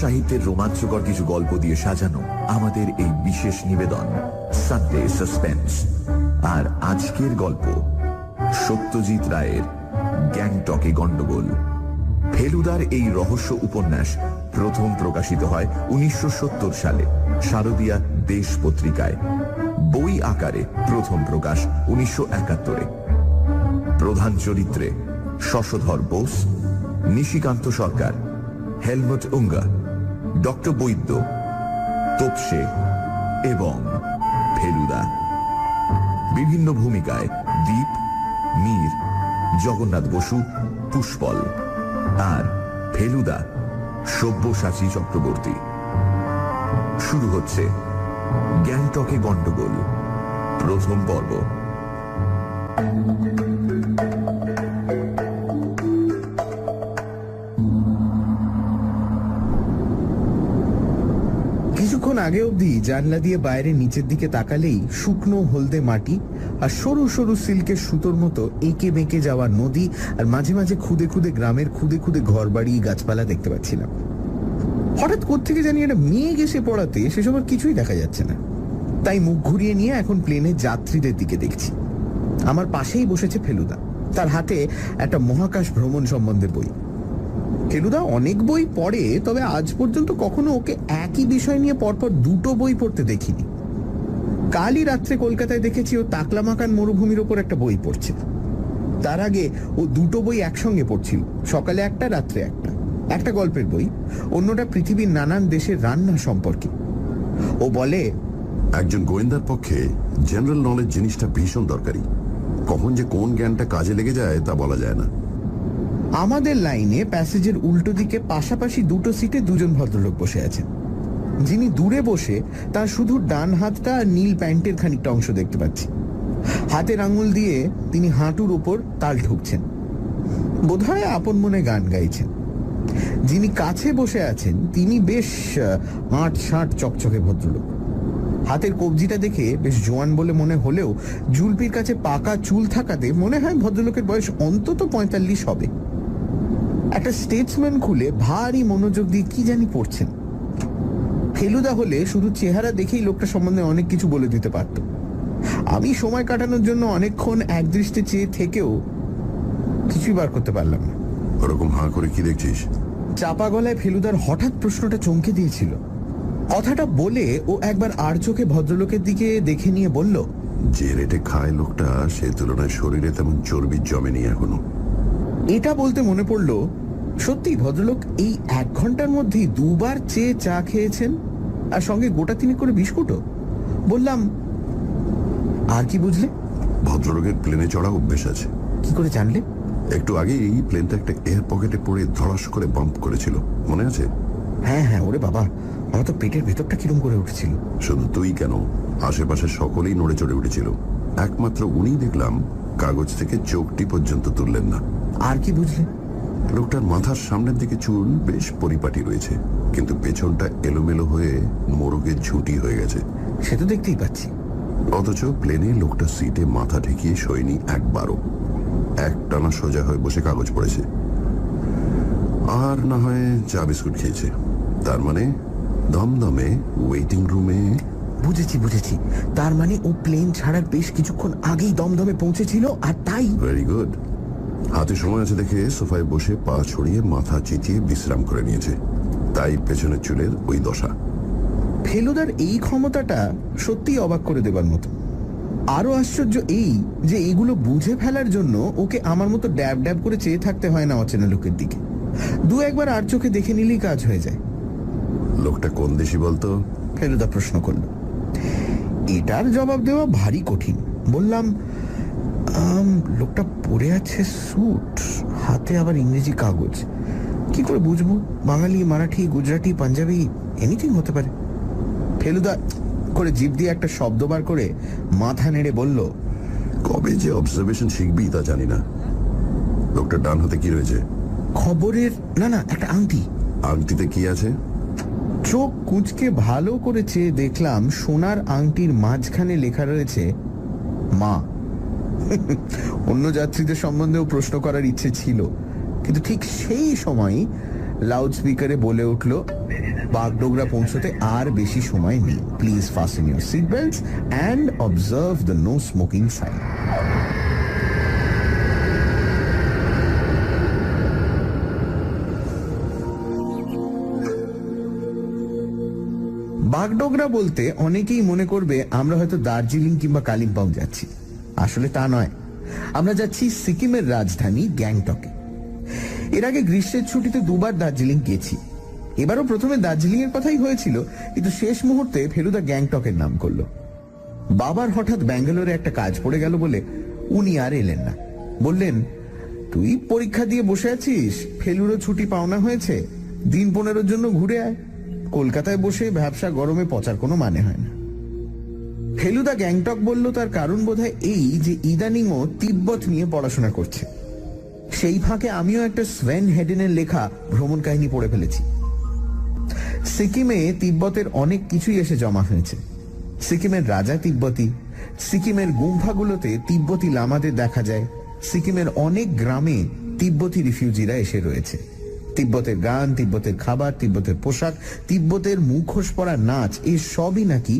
সাহিত্যের রোমাঞ্চকর কিছু গল্প দিয়ে সাজানো আমাদের এই বিশেষ নিবেদন সানডে সাসপেন্স। আর আজকের গল্প সত্যজিৎ রায়ের গ্যাংটকে গন্ডগোল। ফেলুদার এই রহস্য উপন্যাস প্রথম প্রকাশিত হয় 1970 সালে শারদিয়া দেশ পত্রিকায়। বই আকারে প্রথম প্রকাশ 1971-এ। প্রধান চরিত্রে শশধর বোস, নিশিকান্ত সরকার, হেলমুট উঙ্গা, ডক্টর বৈদ্য, তোপসে এবং ফেলুদা। বিভিন্ন ভূমিকায় দীপ, মীর, জগন্নাথ বসু, পুষ্পল আর ফেলুদা সব্যসাচী চক্রবর্তী। শুরু হচ্ছে গ্যাংটকে গন্ডগোল প্রথম পর্ব। কিছুক্ষণ আগে অবধি জানলা দিয়ে বাইরে নিচের দিকে তাকালেই শুকনো হলদে মাটি আর সরু সরু সিল্কের সুতোর মতো এঁকে বেঁকে যাওয়া নদী আর মাঝে মাঝে খুদে খুদে গ্রামের খুদে খুদে ঘর বাড়ি গাছপালা দেখতে পাচ্ছিলাম। হঠাৎ কোত্থেকে জানি একটা মেঘ এসে পড়াতে সেসব আর কিছুই দেখা যাচ্ছে না। তাই মুখ ঘুরিয়ে নিয়ে এখন প্লেনে যাত্রীদের দিকে দেখছি। আমার পাশেই বসেছে ফেলুদা, তার হাতে একটা মহাকাশ ভ্রমণ সম্বন্ধে বই। ফেলুদা অনেক বই পড়ে, তবে আজ পর্যন্ত কখনো ওকে একই বিষয় নিয়ে পরপর দুটো বই পড়তে দেখিনি। কালই রাত্রে কলকাতায় দেখেছি ও তাকলামাকান মরুভূমির ওপর একটা বই পড়ছে। তার আগে ও দুটো বই একসঙ্গে পড়ছিল, সকালে একটা, রাত্রে একটা। একটা গল্পের বই, অন্যটা পৃথিবীর নানান দেশের রান্না সম্পর্কে। ও বলে, একজন গোয়েন্দার পক্ষে জেনারেল নলেজ জিনিসটা ভীষণ দরকারি। কখন যে কোন জ্ঞানটা কাজে লেগে যায় তা বলা যায় না। আমাদের লাইনে প্যাসেজের উল্টো দিকে পাশাপাশি দুটো সিটে দুজন ভদ্রলোক বসে আছেন। যিনি দূরে বসে তার শুধু ডান হাতটা আর নীল প্যান্টের খানিকটা অংশ দেখতে পাচ্ছি। হাতের আঙুল দিয়ে তিনি হাঁটুর উপর তাল ঠুকছেন, বোধহয় আপন মনে গান গাইছেন। যিনি কাছে বসে আছেন তিনি বেশ আঁট সাঁট চকচকে ভদ্রলোক। হাতের কবজিটা দেখে বেশ জোয়ান বলে মনে হলেও জুলপির কাছে পাকা চুল থাকাতে মনে হয় ভদ্রলোকের বয়স অন্তত 45 হবে। একটা স্টেটসম্যান খুলে ভারী মনোযোগ দিয়ে কি জানি পড়ছেন। ফেলুদা হলে শুধু চেহারা দেখেই লোকটা সম্বন্ধে অনেক কিছু বলে দিতে পারত। আমি সময় কাটানোর জন্য অনেকক্ষণ একদৃষ্টে চেয়ে থেকেও কিছুই বার করতে পারলাম না। ওরকম হাঁ করে কি দেখছিস? চাপা গলায় ফেলুদার হঠাৎ প্রশ্নটা চমকে দিয়েছিল। কথাটা বলে ও একবার আর চোখে ভদ্রলোকের দিকে দেখে নিয়ে বলল, যে রেটে খায় লোকটা, সে তুলনায় শরীরে তেমন চর্বি জমেনি এখনো। এটা বলতে মনে পড়ল, সত্যি ভদ্রলোক এই 1 ঘন্টার মধ্যেই 2 বার চেয়ে চা খেয়েছেন, আর সঙ্গে গোটা 3 করে বিস্কুটও। বললাম, আর কি বুঝলে? ভদ্রলোকের প্লেনে চড়া অভ্যেস আছে। কি করে জানলে? একটু আগে এই প্লেনটা একটা এয়ার পকেটে পড়ে ধড়াস করে বাম্প করেছিল, মনে আছে? হ্যাঁ হ্যাঁ, ওরে বাবা, আমার তো পেটের ভেতরটা কিরম করে উঠছিল। শুধু তুই কেন, আশেপাশে সকলেই নড়ে চড়ে উঠেছিল। একমাত্র উনি দেখলাম কাগজ থেকে চোখটি পর্যন্ত তুললেন না। আর কি বুঝলে? লোকটার মাথার সামনের দিকে চুল বেশ পরিপাটি রয়েছে, কিন্তু পেছনটা এলোমেলো হয়ে মোরগের ঝুঁটি হয়ে গেছে। সে তো দেখতেই পাচ্ছি। অথচ প্লেনে লোকটা সিটে মাথা ঠেকিয়ে শোয়নি একবারও। একটানা সোজা হয়ে বসে কাগজ পড়েছে, আর না হয় চা বিস্কুট খেয়েছে। তার মানে দমদমে ওয়েটিং রুমে। বুঝেছি বুঝেছি, তার মানে ও প্লেন ছাড়ার বেশ কিছুক্ষণ আগেই দমদমে পৌঁছেছিল, আর তাই। Very good. হাতে সময় আছে দেখে সোফায় বসে পা ছড়িয়ে মাথা চিতিয়ে বিশ্রাম করে নিয়েছে, তাই পেছনের চুলের ওই দশা। ফেলুদার এই ক্ষমতাটা সত্যিই অবাক করে দেবার মতো। আরো আশ্চর্য এই যে এগুলো বুঝে ফেলার জন্য ওকে আমার মতো ড্যাব ড্যাব করে চেয়ে থাকতে হয় না অচেনা লোকের দিকে। 2-1 আর চোখে দেখে নিলেই কাজ হয়ে যায়। লোকটা কোন দেশি বলতো? ফেলুদা প্রশ্ন করল। এটার জবাব দেওয়া ভারী কঠিন। বললাম, লোকটা পরে আছে স্যুট, হাতে আবার ইংরেজি কাগজ। কি করে বুঝবো? বাঙালি, মারাঠি, গুজরাটি, পাঞ্জাবি, এনিথিং হতে পারে। ফেলুদা করে জিভ দিয়ে একটা শব্দ বার করে মাথা নেড়ে বলল, কবে যে অবজারভেশন শিখবি তা জানি না। লোকটার ডান হাতে কি রয়েছে? খবরের না, একটা আংটি। আংটিতে কি আছে? চোখ কুঁচকে ভালো করে চেয়ে দেখলাম সোনার আংটির মাঝখানে লেখা রয়েছে মা। অন্য যাত্রীদের সম্বন্ধেও প্রশ্ন করার ইচ্ছে ছিল, কিন্তু ঠিক সেই সময় লাউড স্পিকারে বলে উঠল, বাগডোগরা পৌঁছতে আর বেশি সময় নেই, please fasten your seat belts and observe the no smoking sign. Bagdogra বলতে অনেকেই মনে করবে আমরা হয়তো দার্জিলিং কিংবা কালিম্পং যাচ্ছি। আসলে তা নয়, আমরা যাচ্ছি সিকিমের রাজধানী গ্যাংটকে। এর আগে গ্রীষ্মের ছুটিতে দুবার দার্জিলিং গেছি। এবারও প্রথমে দার্জিলিং এর কথাই হয়েছিল, কিন্তু শেষ মুহূর্তে ফেলুদা গ্যাংটকের নাম করলো। বাবার হঠাৎ ব্যাঙ্গালোরে একটা কাজ পড়ে গেল বলে উনি আর এলেন না। বললেন, তুই পরীক্ষা দিয়ে বসে আছিস, ফেলুরও ছুটি পাওনা হয়েছে, দিন 15 জন্য ঘুরে আয়। কলকাতায় বসে ব্যবসা গরমে পচার কোনো মানে হয় না। ফেলুদা গ্যাংটক বলল তার কারণ বোধহয় এই যে ইদানিংও তিব্বত নিয়ে পড়াশোনা করছে। সেই ফাঁকে আমিও একটা স্ভেন হেডেনের লেখা ভ্রমণ কাহিনী পড়ে ফেলেছি। সিকিমে তিব্বতের অনেক কিছুই এসে জমা হয়েছে। সিকিমের রাজা তিব্বতী, সিকিমের গুম্ফাগুলোতে তিব্বতী লামাদের দেখা যায়, সিকিমের অনেক গ্রামে তিব্বতী রিফিউজিরা এসে রয়েছে। তিব্বতের গান, তিব্বতের খাবার, তিব্বতের পোশাক, তিব্বতের মুখোশ পরা নাচ, এই সবই নাকি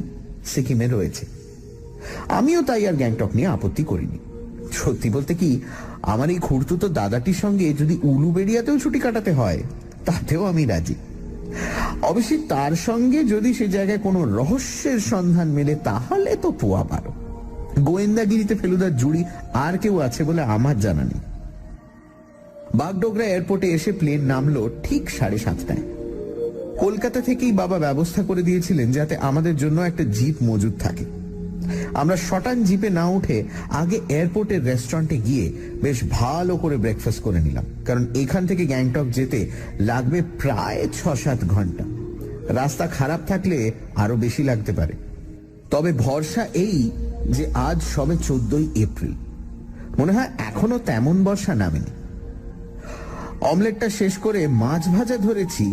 সিকিমে রয়েছে। আমিও তাই আর গ্যাংটক নিয়ে আপত্তি করিনি। সত্যি বলতে কি, আমার এই খুড়তুতো দাদাটির সঙ্গে যদি উলুবেড়িয়াতেও ছুটি কাটাতে হয় তাতেও আমি রাজি। অবশ্যই তার সঙ্গে যদি সে জায়গায় কোনো রহস্যের সন্ধান মেলে তাহলে তো পোয়া পারো। গোয়েন্দাগিরিতে ফেলুদার জুড়ি আর কেউ আছে বলে আমার জানা নেই। বাগডোগরা এয়ারপোর্টে এসে প্লেন নামলো ঠিক 7:30টায়। কলকাতা থেকেই বাবা ব্যবস্থা করে দিয়েছিলেন যাতে আমাদের জন্য একটা জিপ মজুদ থাকে। আমরা শটান জিপে না উঠে আগে এয়ারপোর্টের রেস্টুরেন্টে গিয়ে বেশ ভালো করে ব্রেকফাস্ট করে নিলাম, কারণ এখান থেকে গ্যাংটক যেতে লাগবে প্রায় 6-7 ঘন্টা। রাস্তা খারাপ থাকলে আরো বেশি লাগতে পারে। তবে ভরসা এই যে আজ সবে 14ই এপ্রিল, মনে হয় এখনো তেমন বর্ষা নামেনি। অমলেটটা শেষ করে মাছ ভাজা ধরেছি,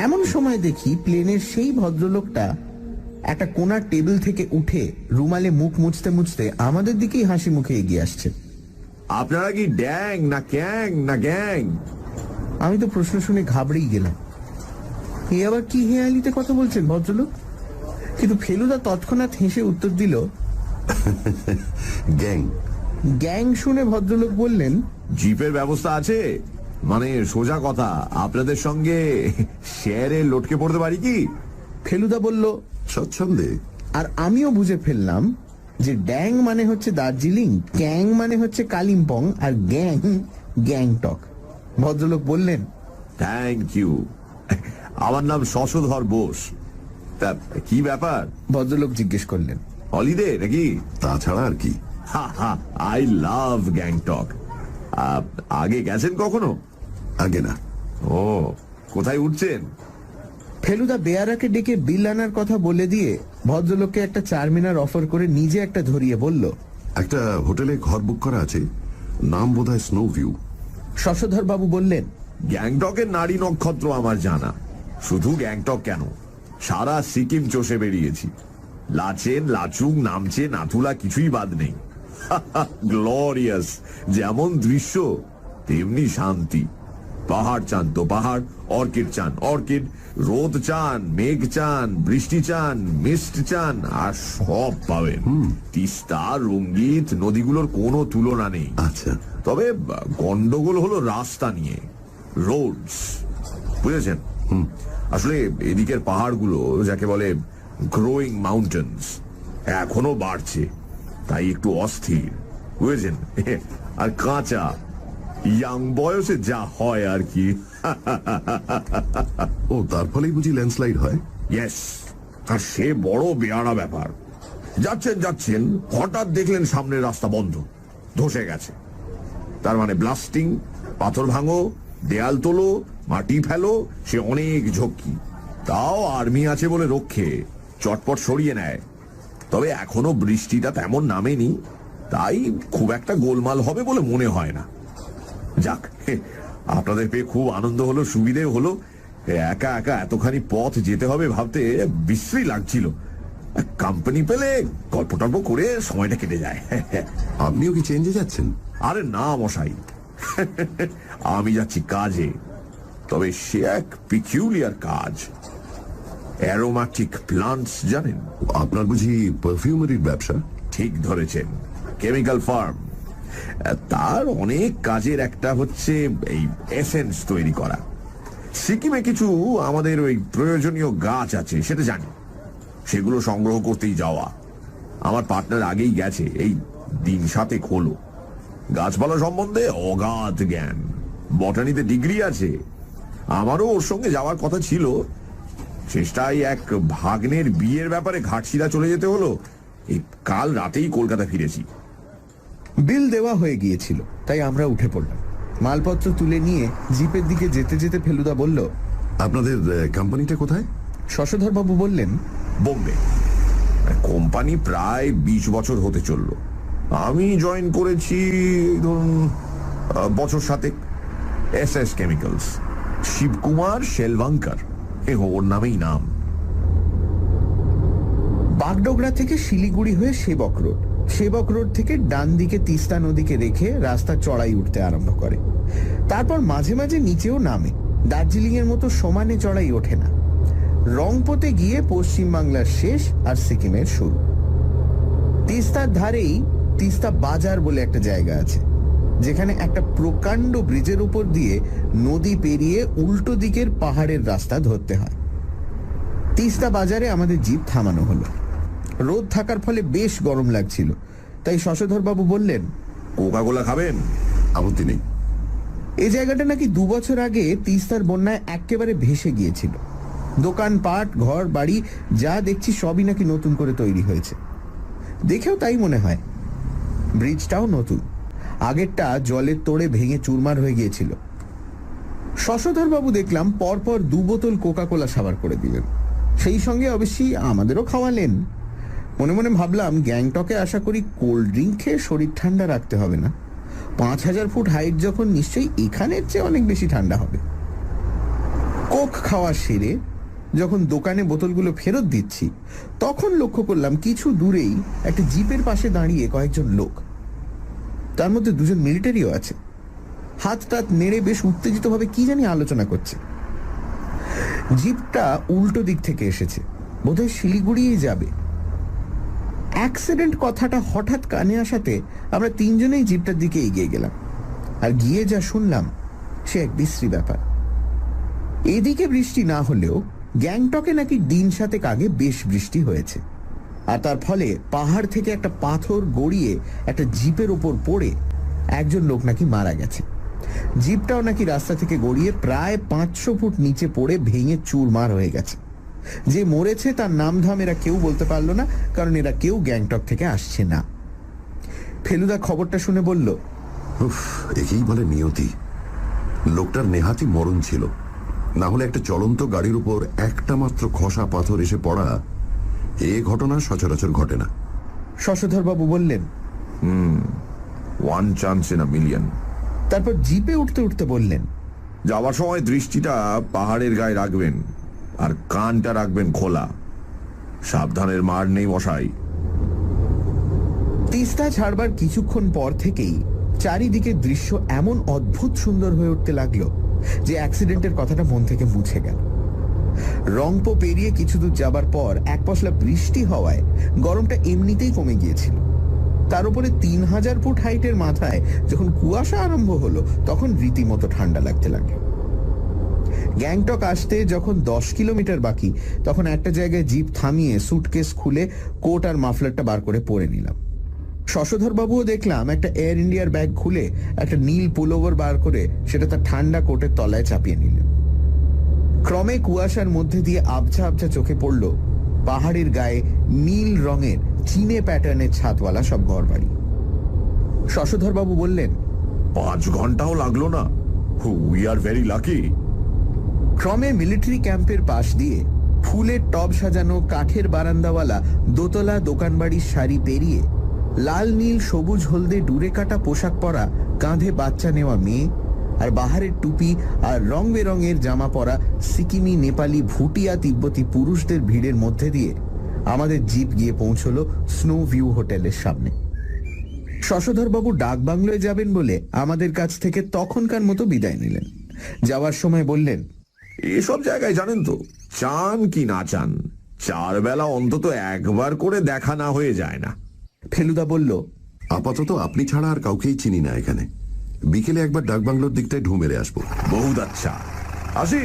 এমন সময় দেখি প্লেনের সেই ভদ্রলোকটা একটা কোণার টেবিল থেকে উঠে রুমালে মুখ মুছতে মুছতে আমাদের দিকেই হাসি মুখে এগিয়ে আসছে। আপনারা কি ড্যাং না ক্যাং না গ্যাং? আমি তো প্রশ্ন শুনে ঘাবড়েই গেলাম। এ আবার কি হেয়ালিতে কথা বলছেন ভদ্রলোক? কিন্তু ফেলুদা তৎক্ষণাৎ হেসে উত্তর দিল, গ্যাং। গ্যাং শুনে ভদ্রলোক বললেন, জিপের ব্যবস্থা আছে? মানে সোজা কথা, আপনাদের সঙ্গে শেয়ারে লটকে পড়তে পারি কি? ফেলুদা বলল, স্বচ্ছন্দে। আর আমিও বুঝে ফেললাম যে ড্যাং মানে হচ্ছে দার্জিলিং, ক্যাং মানে হচ্ছে কালিম্পং, আর গ্যাং গ্যাংটক। ভদ্রলোক বললেন, থ্যাংক ইউ। আমার নাম শশধর বোস। তা কি ব্যাপার? ভদ্রলোক জিজ্ঞেস করলেন। হলিডে নাকি? তাছাড়া আর কি। I love Gangtok. আগে গেছেন কখনো? আগে না। ও, কোথায় উঠছেন? ফেলুদা বেয়ারাকে ডেকে বিল আনার কথা বলে দিয়ে ভদ্রলোককে একটা চারমিনার অফার করে নিজে একটা ধরিয়ে বলল, একটা হোটেলে ঘর বুক করা আছে, নাম বোধহয় স্নো ভিউ। শশধর বাবু বললেন, গ্যাংটকের নারী নক্ষত্র আমার জানা। শুধু গ্যাংটক কেন, সারা সিকিম চষে বেরিয়েছি। লাচেন, লাচুং, নামচে, নাথুলা কিছুই বাদ নেই। গ্লোরিয়াস। যেমন দৃশ্য তেমনি শান্তি। পাহাড় চান তো পাহাড়, অর্কিড চান অর্কিড, রোদ চান, মেঘ চান, বৃষ্টি চান, মিস্ট চান, আর সব পাবেন। তিস্তা, রঙ্গিত নদীগুলোর কোনো তুলনা নেই। আচ্ছা। তবে গন্ডগোল হলো রাস্তা নিয়ে, রোডস, বুঝেছেন? আসলে এদিকের পাহাড়গুলো যাকে বলে গ্রোয়িং মাউন্টেন্স, এখনো বাড়ছে, তাই একটু অস্থির, বুঝেছেন? আর কাঁচা, ইয়াং বয়সে যা হয় আর কি। ও, তার ফলেই বুঝি ল্যান্ডস্লাইড হয়? ইয়েস, আর সে বড় বেয়ারা ব্যাপার। যাচ্ছেন যাচ্ছেন হঠাৎ দেখলেন সামনের রাস্তা বন্ধ, ধসে গেছে। তার মানে ব্লাস্টিং, পাথর ভাঙো, দেয়াল তোলো, মাটি ফেলো, সে অনেক ঝক্কি। তাও আর্মি আছে বলে রক্ষে চটপট সরিয়ে নেয়। তবে এখনো বৃষ্টিটা তেমন নামেনি, তাই খুব একটা গোলমাল হবে বলে মনে হয় না। যাক, আপনাদের পেয়ে খুব আনন্দ হলো, সুবিধে হলো। একা একা এতখানি পথ যেতে হবে ভাবতে বিশ্রী লাগছিল। কোম্পানি পেলে গল্প টল্প করে সময়টা কেটে যায়। আপনিও কি চেঞ্জে যাচ্ছেন? আরে না মশাই, আমি যাচ্ছি কাজে। তবে সে এক পিকিউলিয়ার কাজ। অ্যারোম্যাটিক প্লান্টস জানেন? আপনার বুঝি পারফিউমারির ব্যবসা? ঠিক ধরেছেন, কেমিক্যাল ফার্ম। তার অনেক কাজের একটা হচ্ছে এই এসেন্স তৈরি করা। সিকিমে কিছু আমাদের ওই প্রয়োজনীয় গাছ আছে, সেটা জানি। সেগুলো সংগ্রহ করতেই যাওয়া। আমার পার্টনার আগেই গেছে, এই দিন 7 হলো। গাছপালা সম্বন্ধে অগাধ জ্ঞান, বটানিতে ডিগ্রি আছে। আমারও ওর সঙ্গে যাওয়ার কথা ছিল, শেষটাই এক ভাগ্নের বিয়ের ব্যাপারে ঘাটশিলা চলে যেতে হলো। এই কাল রাতেই কলকাতা ফিরেছি। বিল দেওয়া হয়ে গিয়েছিল, তাই আমরা উঠে পড়লাম। মালপত্র তুলে নিয়ে জিপের দিকে যেতে যেতে ফেলুদা বলল, আপনাদের কোম্পানিটা কোথায়? শশধরবাবু বললেন, বোম্বে। কোম্পানি প্রায় 20 বছর হতে চলল। আমি জয়েন করেছি ধরুন বছর 7। SS chemicals. শিবকুমার শেলভাঙ্কার, ওর নামেই নাম। বাগডোগরা থেকে শিলিগুড়ি হয়ে সেবক রোড, সেবক রোড থেকে ডান দিকে তিস্তা নদীকে রেখে রাস্তা চড়াই উঠতে আরম্ভ করে। তারপর মাঝে মাঝে নিচেও নামে, দার্জিলিং এর মতো সমানে চড়াই ওঠে না। রংপোতে গিয়ে পশ্চিম বাংলার শেষ আর সিকিমের শুরু। তিস্তার ধারেই তিস্তা বাজার বলে একটা জায়গা আছে, যেখানে একটা প্রকাণ্ড ব্রিজের উপর দিয়ে নদী পেরিয়ে উল্টো দিকের পাহাড়ের রাস্তা ধরতে হয়। তিস্তা বাজারে আমাদের জিপ থামানো হলো। রোদ থাকার ফলে বেশ গরম লাগছিল, তাই শশধরবাবু বললেন, কোকা কোলা খাবেন? আপত্তি নেই। এই জায়গাটা নাকি 2 বছর আগে তিস্তার বন্যায় একেবারে ভেসে গিয়েছিল। দোকানপাট, ঘর বাড়ি যা দেখছি সবই নাকি নতুন করে তৈরি হয়েছে। দেখেও তাই মনে হয়। ব্রিজটাও নতুন, আগেরটা জলের তোড়ে ভেঙে চুরমার হয়ে গিয়েছিল। শশধরবাবু দেখলাম পরপর 2 বোতল কোকা কোলা সাবার করে দিলেন, সেই সঙ্গে অবশ্যই আমাদেরও খাওয়ালেন। মনে মনে ভাবলাম, গ্যাংটকে আশা করি কোল্ড ড্রিঙ্ক খেয়ে শরীর ঠান্ডা রাখতে হবে না। 5000 ফুট হাইট যখন, নিশ্চয়ই এখানের চেয়ে অনেক বেশি ঠান্ডা হবে। কোক খাওয়া সেরে যখন দোকানে বোতলগুলো ফেরত দিচ্ছি, তখন লক্ষ্য করলাম কিছু দূরেই একটা জিপের পাশে দাঁড়িয়ে কয়েকজন লোক। তার মধ্যে 2জন মিলিটারিও আছে। হাত টাত নেড়ে বেশ উত্তেজিতভাবে কি জানি আলোচনা করছে। জিপটা উল্টো দিক থেকে এসেছে, বোধহয় শিলিগুড়িই যাবে। অ্যাক্সিডেন্ট কথাটা হঠাৎ কানে আসাতে আমরা 3 জনেই জিপটার দিকে এগিয়ে গেলাম। আর গিয়ে যা শুনলাম, সে এক বিশ্রী ব্যাপার। এদিকে বৃষ্টি না হলেও গ্যাংটকে নাকি দিন 7 আগে বেশ বৃষ্টি হয়েছে, আর তার ফলে পাহাড় থেকে একটা পাথর গড়িয়ে একটা জিপের ওপর পড়ে একজন লোক নাকি মারা গেছে। জিপটাও নাকি রাস্তা থেকে গড়িয়ে প্রায় 500 ফুট নিচে পড়ে ভেঙে চুরমার হয়ে গেছে। যে মরেছে তার নাম ধাম এরা কেউ বলতে পারলো না, কারণ এরা কেউ গ্যাংটক থেকে আসছে না। ফেলুদা খবরটা শুনে বলল, উফ, একেই বলে নিয়তি। লোকটার নেহাতি মরণ ছিল, না হলে একটা চলন্ত গাড়ির উপর একটা মাত্র খসা পাথর এসে পড়া, এ ঘটনা সচরাচর ঘটে না। শশধরবাবু বললেন, 1 চান্স ইন আ মিলিয়ন। তারপর জিপে উঠতে উঠতে বললেন, যাওয়ার সময় দৃষ্টিটা পাহাড়ের গায়ে রাখবেন, আর কানটা রাখবেন খোলা। সাবধানের মার নেই মশাই। তিস্তা ছাড়বার কিছুক্ষণ পর থেকেই চারিদিকে দৃশ্য এমন অদ্ভুত সুন্দর হয়ে উঠতে লাগলো যে অ্যাক্সিডেন্টের কথাটা মন থেকে মুছে গেল। রংপো পেরিয়ে কিছু দূর যাবার পর এক পশলা বৃষ্টি হওয়ায় গরমটা এমনিতেই কমে গিয়েছিল। তার উপরে 3000 ফুট হাইটের মাথায় যখন কুয়াশা আরম্ভ হলো, তখন রীতিমতো ঠান্ডা লাগতে লাগলো। গ্যাংটক আসতে যখন 10 কিলোমিটার বাকি, তখন একটা জায়গায় জিপ থামিয়ে সুটকেস খুলে কোট আর মাফলারটা বার করে পরে নিলাম। শশধরবাবুও দেখলাম একটা এয়ার ইন্ডিয়ার ব্যাগ খুলে একটা নীল পুলোভার বার করে সেটা তার ঠান্ডা কোটের তলায় চাপিয়ে নিলেন। ক্রমে কুয়াশার মধ্যে দিয়ে আবছা আবছা চোখে পড়ল পাহাড়ের গায়ে নীল রঙের চীনে প্যাটার্নের ছাদওয়ালা সব ঘরবাড়ি। শশধরবাবু বললেন, 5 ঘন্টাও লাগলো না। We are very lucky. ক্রমে মিলিটারি ক্যাম্পের পাশ দিয়ে ফুলের টব সাজানো কাঠের বারান্দাওয়ালা দোতলা দোকানবাড়ির সারি পেরিয়ে লাল নীল সবুজ হলদে ডুরে কাটা পোশাক পরা কাঁধে বাচ্চা নেওয়া মেয়ে আর বাহারের টুপি আর রং বেরঙের জামা পরা সিকিমি, নেপালি, ভুটিয়া, তিব্বতী পুরুষদের ভিড়ের মধ্যে দিয়ে আমাদের জিপ গিয়ে পৌঁছলো স্নো ভিউ হোটেলের সামনে। শশধরবাবু ডাক বাংলোয় যাবেন বলে আমাদের কাছ থেকে তখনকার মতো বিদায় নিলেন। যাওয়ার সময় বললেন, এসব জায়গায় জানেন তো, চান কি না চান, 4 বেলা অন্তত একবার করে দেখা না হয়ে যায় না। ফেলুদা বলল, আপাতত আপনি ছাড়া আর কাউকেই চিনি না এখানে। বিকেলে একবার ডাকবাংলোর দিকটায় ঢু মেরে আসবো। বহুত আচ্ছা, আসি।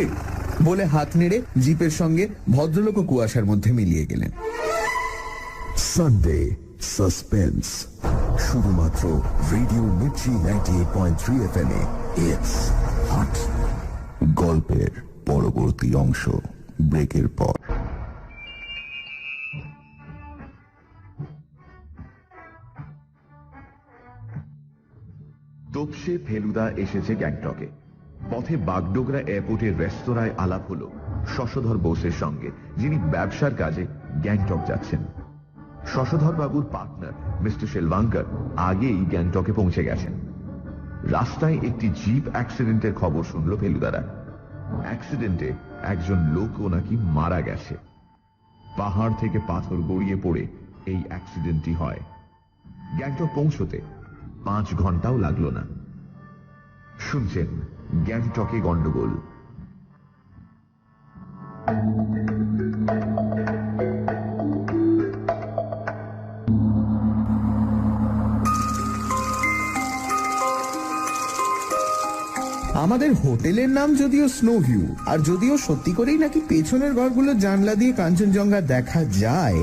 বলে হাত নেড়ে জিপের সঙ্গে ভদ্রলোক কুয়াশার মধ্যে মিলিয়ে গেলেন। সানডে সাসপেন্স, শুধুমাত্র রেডিও মির্চি 98.3 FM এ। It's hot. গল্পের পরবর্তী অংশ ব্রেকের পর। তোপসে ফেলুদা এসেছে গ্যাংটকে। পথে বাগডোগরা এয়ারপোর্টের রেস্তোরাঁয় আলাপ হলো শশধর বোসের সঙ্গে, যিনি ব্যবসার কাজে গ্যাংটক যাচ্ছেন। শশধর বাবুর পার্টনার মিস্টার শেলভাঙ্কার আগেই গ্যাংটকে পৌঁছে গেছেন। রাস্তায় একটি জিপ অ্যাক্সিডেন্টের খবর শুনল ফেলুদারা। অ্যাক্সিডেন্টে একজন লোকও নাকি মারা গেছে। পাহাড় থেকে পাথর গড়িয়ে পড়ে এই অ্যাক্সিডেন্টটি হয়। গ্যাংটক পৌঁছতে 5 ঘন্টাও লাগলো না। শুনছেন গ্যাংটকে গন্ডগোল। আমাদের হোটেলের নাম যদিও স্নো ভিউ, আর যদিও সত্যি করেই নাকি পেছনের ঘরগুলো জানলা দিয়ে কাঞ্চনজঙ্ঘা দেখা যায়,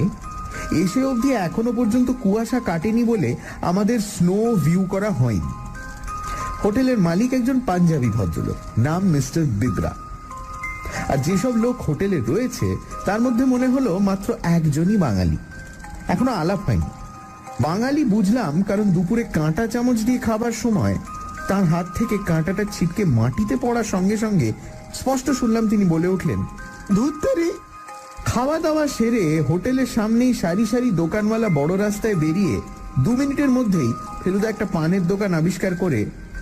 এসে অবধি এখনো পর্যন্ত কুয়াশা কাটেনি বলে আমাদের স্নো ভিউ করা হয়নি। হোটেলের মালিক একজন পাঞ্জাবি ভদ্রলোক, নাম মিস্টার বিদ্রা। আর যেসব লোক হোটেলে রয়েছে তার মধ্যে মনে হলো মাত্র একজনই বাঙালি। এখনো আলাপ হয়নি। বাঙালি বুঝলাম কারণ দুপুরে কাঁটা চামচ দিয়ে খাবার সময় তার হাত থেকে কাঁটাটা ছিটকে মাটিতে পড়ার সঙ্গে সঙ্গে স্পষ্ট শুনলাম তিনি বলে উঠলেন, ধুত্তেরি। খাওয়া দাওয়া সেরে হোটেলের সামনেই সারি সারি দোকানওয়ালা বড় রাস্তায় বেরিয়ে 2 মিনিটের মধ্যেই ফেলুদা একটা পানের দোকান আবিষ্কার করে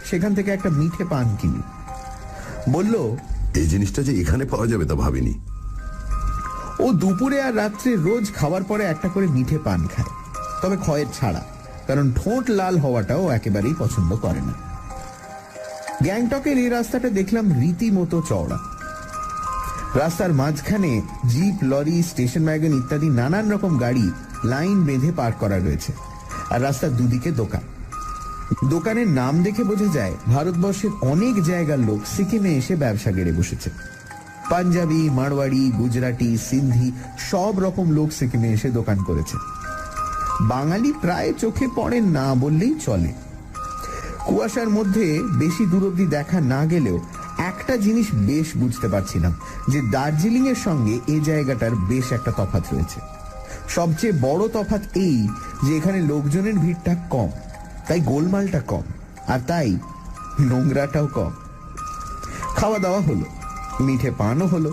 সেখান থেকে একটা মিঠে পান কিনি। বলল, এই জিনিসটা যে এখানে পাওয়া যাবে তা ভাবিনি। ও দুপুরে আর রাত্রে রোজ খাওয়ার পরে একটা করে মিঠে পান খায়, তবে খয়ের ছাড়া, কারণ ঠোঁট লাল হওয়াটাও একেবারেই পছন্দ করে না। গ্যাংটকের এই রাস্তাটা দেখলাম রীতিমতো চওড়া। রাস্তার মাঝখানে জিপ, লরি, স্টেশন ওয়াগন ইত্যাদি নানান রকম গাড়ি লাইন বেঁধে পার্ক করা রয়েছে। আর রাস্তার দুদিকে দোকান। দোকানের নাম দেখে বোঝা যায় ভারতবর্ষের অনেক জায়গার লোক সিকিমে এসে ব্যবসা গেড়ে বসেছে। পাঞ্জাবি, মারওয়াড়ি, গুজরাটি, সিন্ধি সব রকম লোক সিকিমে এসে দোকান করেছে। বাঙালি প্রায় চোখে পড়েন না বললেই চলে। কুয়াশার মধ্যে বেশি দূর অব্দি দেখা না গেলেও একটা জিনিস বেশ বুঝতে পারছিলাম, যে দার্জিলিং এর সঙ্গে এই জায়গাটার বেশ একটা তফাৎ রয়েছে। সবচেয়ে বড় তফাৎ এই যে এখানে লোকজনের ভিড়টা কম, তাই গোলমালটা কম, আর তাই নোংরাটাও কম। খাওয়া দাওয়া হলো, মিঠে পানও হলো।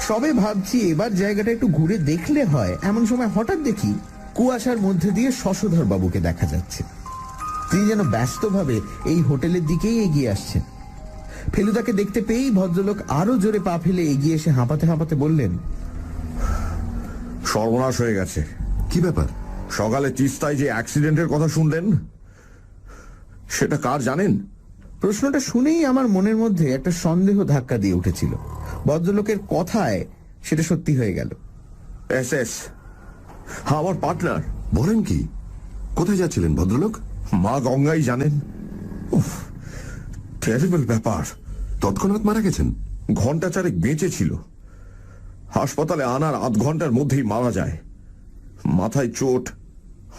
সবে ভাবছি এবার জায়গাটা একটু ঘুরে দেখলে হয়, এমন সময় হঠাৎ দেখি কুয়াশার মধ্যে দিয়ে শশধর বাবুকে দেখা যাচ্ছে। তিনি যেন ব্যস্তভাবে এই হোটেলের দিকেই এগিয়ে আসছেন। ফেলুদাকে দেখতে পেয়েই ভদ্রলোক আরো জোরে পা ফেলে এগিয়ে এসে হাঁপাতে হাঁপাতে বললেন, সর্বনাশ হয়ে গেছে। কি ব্যাপার? সকালে তিস্তায় যে অ্যাক্সিডেন্টের কথা শুনলেন, সেটা কার জানেন? প্রশ্নটা শুনেই আমার মনের মধ্যে একটা সন্দেহ ধাক্কা দিয়ে উঠেছিল। ভদ্রলোকের কথায় সেটা সত্যি হয়ে গেল। এসএস, আমার পার্টনার। বলেন কি? কোথায় যাচ্ছিলেন ভদ্রলোক? মা গঙ্গাই জানেন। টেরিবল ব্যাপার। তৎক্ষণাৎ মারা গেছেন? ঘন্টা 4 বেঁচে ছিল। হাসপাতালে আনার আধ ঘন্টার মধ্যেই মারা যায়। মাথায় চোট,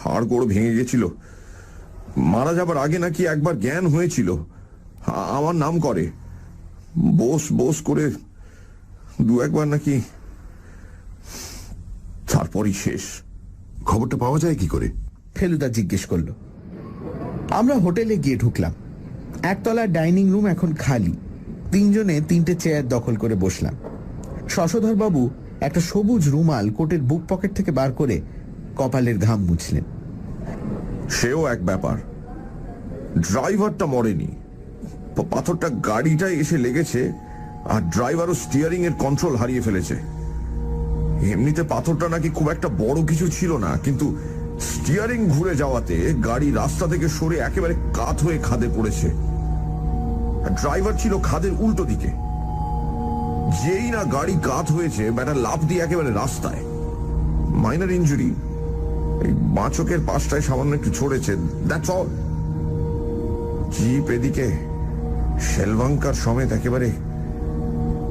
হাড় গোড় ভেঙে গেছিল। মারা যাবার আগে নাকি একবার জ্ঞান হয়েছিল। আমার নাম করে বোস বোস করে 2-1 নাকি, তারপরই শেষ। খবরটা পাওয়া যায় কি করে? ফেলুদা জিজ্ঞেস করল। আমরা হোটেলে গিয়ে ঢুকলাম। একতলার ডাইনিং রুম এখন খালি। 3 জনে 3টে চেয়ার দখল করে বসলাম। শশধর বাবু একটা সবুজ রুমাল কোটের বুক পকেট থেকে বার করে কপালের ঘাম মুছলেন। সেও এক ব্যাপার। ড্রাইভারটা মরেনি, পাথরটা গাড়িটায় এসে লেগেছে, আর ড্রাইভারও স্টিয়ারিং এর কন্ট্রোল হারিয়ে ফেলেছে। এমনিতে পাথরটা নাকি খুব একটা বড় কিছু ছিল না, কিন্তু স্টিয়ারিং ঘুরে যাওয়াতে গাড়ি রাস্তা থেকে সরে একেবারে কাত হয়ে খাদে পড়েছে। ড্রাইভার ছিল খাদের উল্টো দিকে। যেই না গাড়ি কাত হয়েছে, ব্যাটা লাফ দিয়ে একেবারে রাস্তায়। মাইনার ইনজুরি, এই বাঁ চোখের পাশটায় সামান্য একটু ছড়েছে, দ্যাটস অল। জিপ এদিকে, শেলভাঙ্কার সমেত একেবারে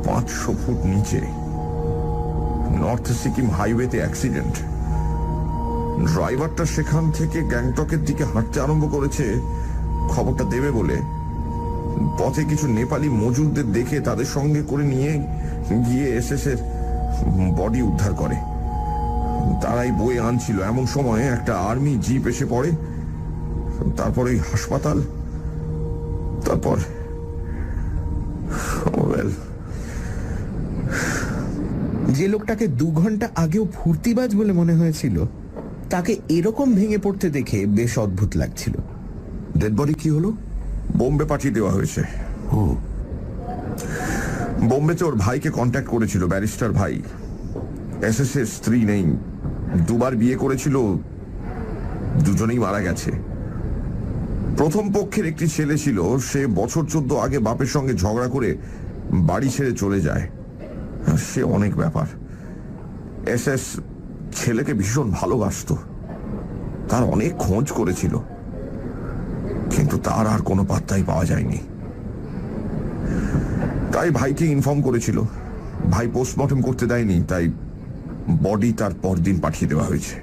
500 ফুট নিচে। নর্থ সিকিম হাইওয়েতে অ্যাক্সিডেন্ট। ড্রাইভারটা সেখান থেকে গ্যাংটকের দিকে হাঁটতে আরম্ভ করেছে খবরটা দেবে বলে। পথে কিছু নেপালি মজুরদের দেখে তাদের সঙ্গে করে নিয়ে গিয়ে এসএস এর বডি উদ্ধার করে। তারাই বয়ে আনছিল, এমন সময় একটা আর্মি জিপ এসে পড়ে। তারপর এই হাসপাতাল, তারপর যে লোকটাকে 2 ঘন্টা আগেও ফুর্তিবাজ বলে মনে হয়েছিল, তাকে এরকম ভেঙে পড়তে দেখে বেশ অদ্ভুত লাগছিল। ডেড বডি কি হলো? বোম্বে পাঠিয়ে দেওয়া হয়েছে। ও, বোম্বেতে ওর ভাইকে কন্ট্যাক্ট করেছিল, ব্যারিস্টার ভাই। এসএস এর স্ত্রী নেই, 2 বার বিয়ে করেছিল, দুজনেই মারা গেছে। প্রথম পক্ষের একটি ছেলে ছিল, সে বছর 14 আগে বাপের সঙ্গে ঝগড়া করে বাড়ি ছেড়ে চলে যায়। সে অনেক ব্যাপার। এসএস ছেলেকে ভীষণ ভালোবাসতো, তার অনেক খোঁজ করেছিল, কিন্তু তার আর কোনো পাত্তাই পাওয়া যায়নি। তাই ভাইকে ইনফর্ম করেছিল, ভাই পোস্টমর্টম করতে দেয়নি, তাই বডি তার পরদিন পাঠিয়ে দেওয়া হয়েছে।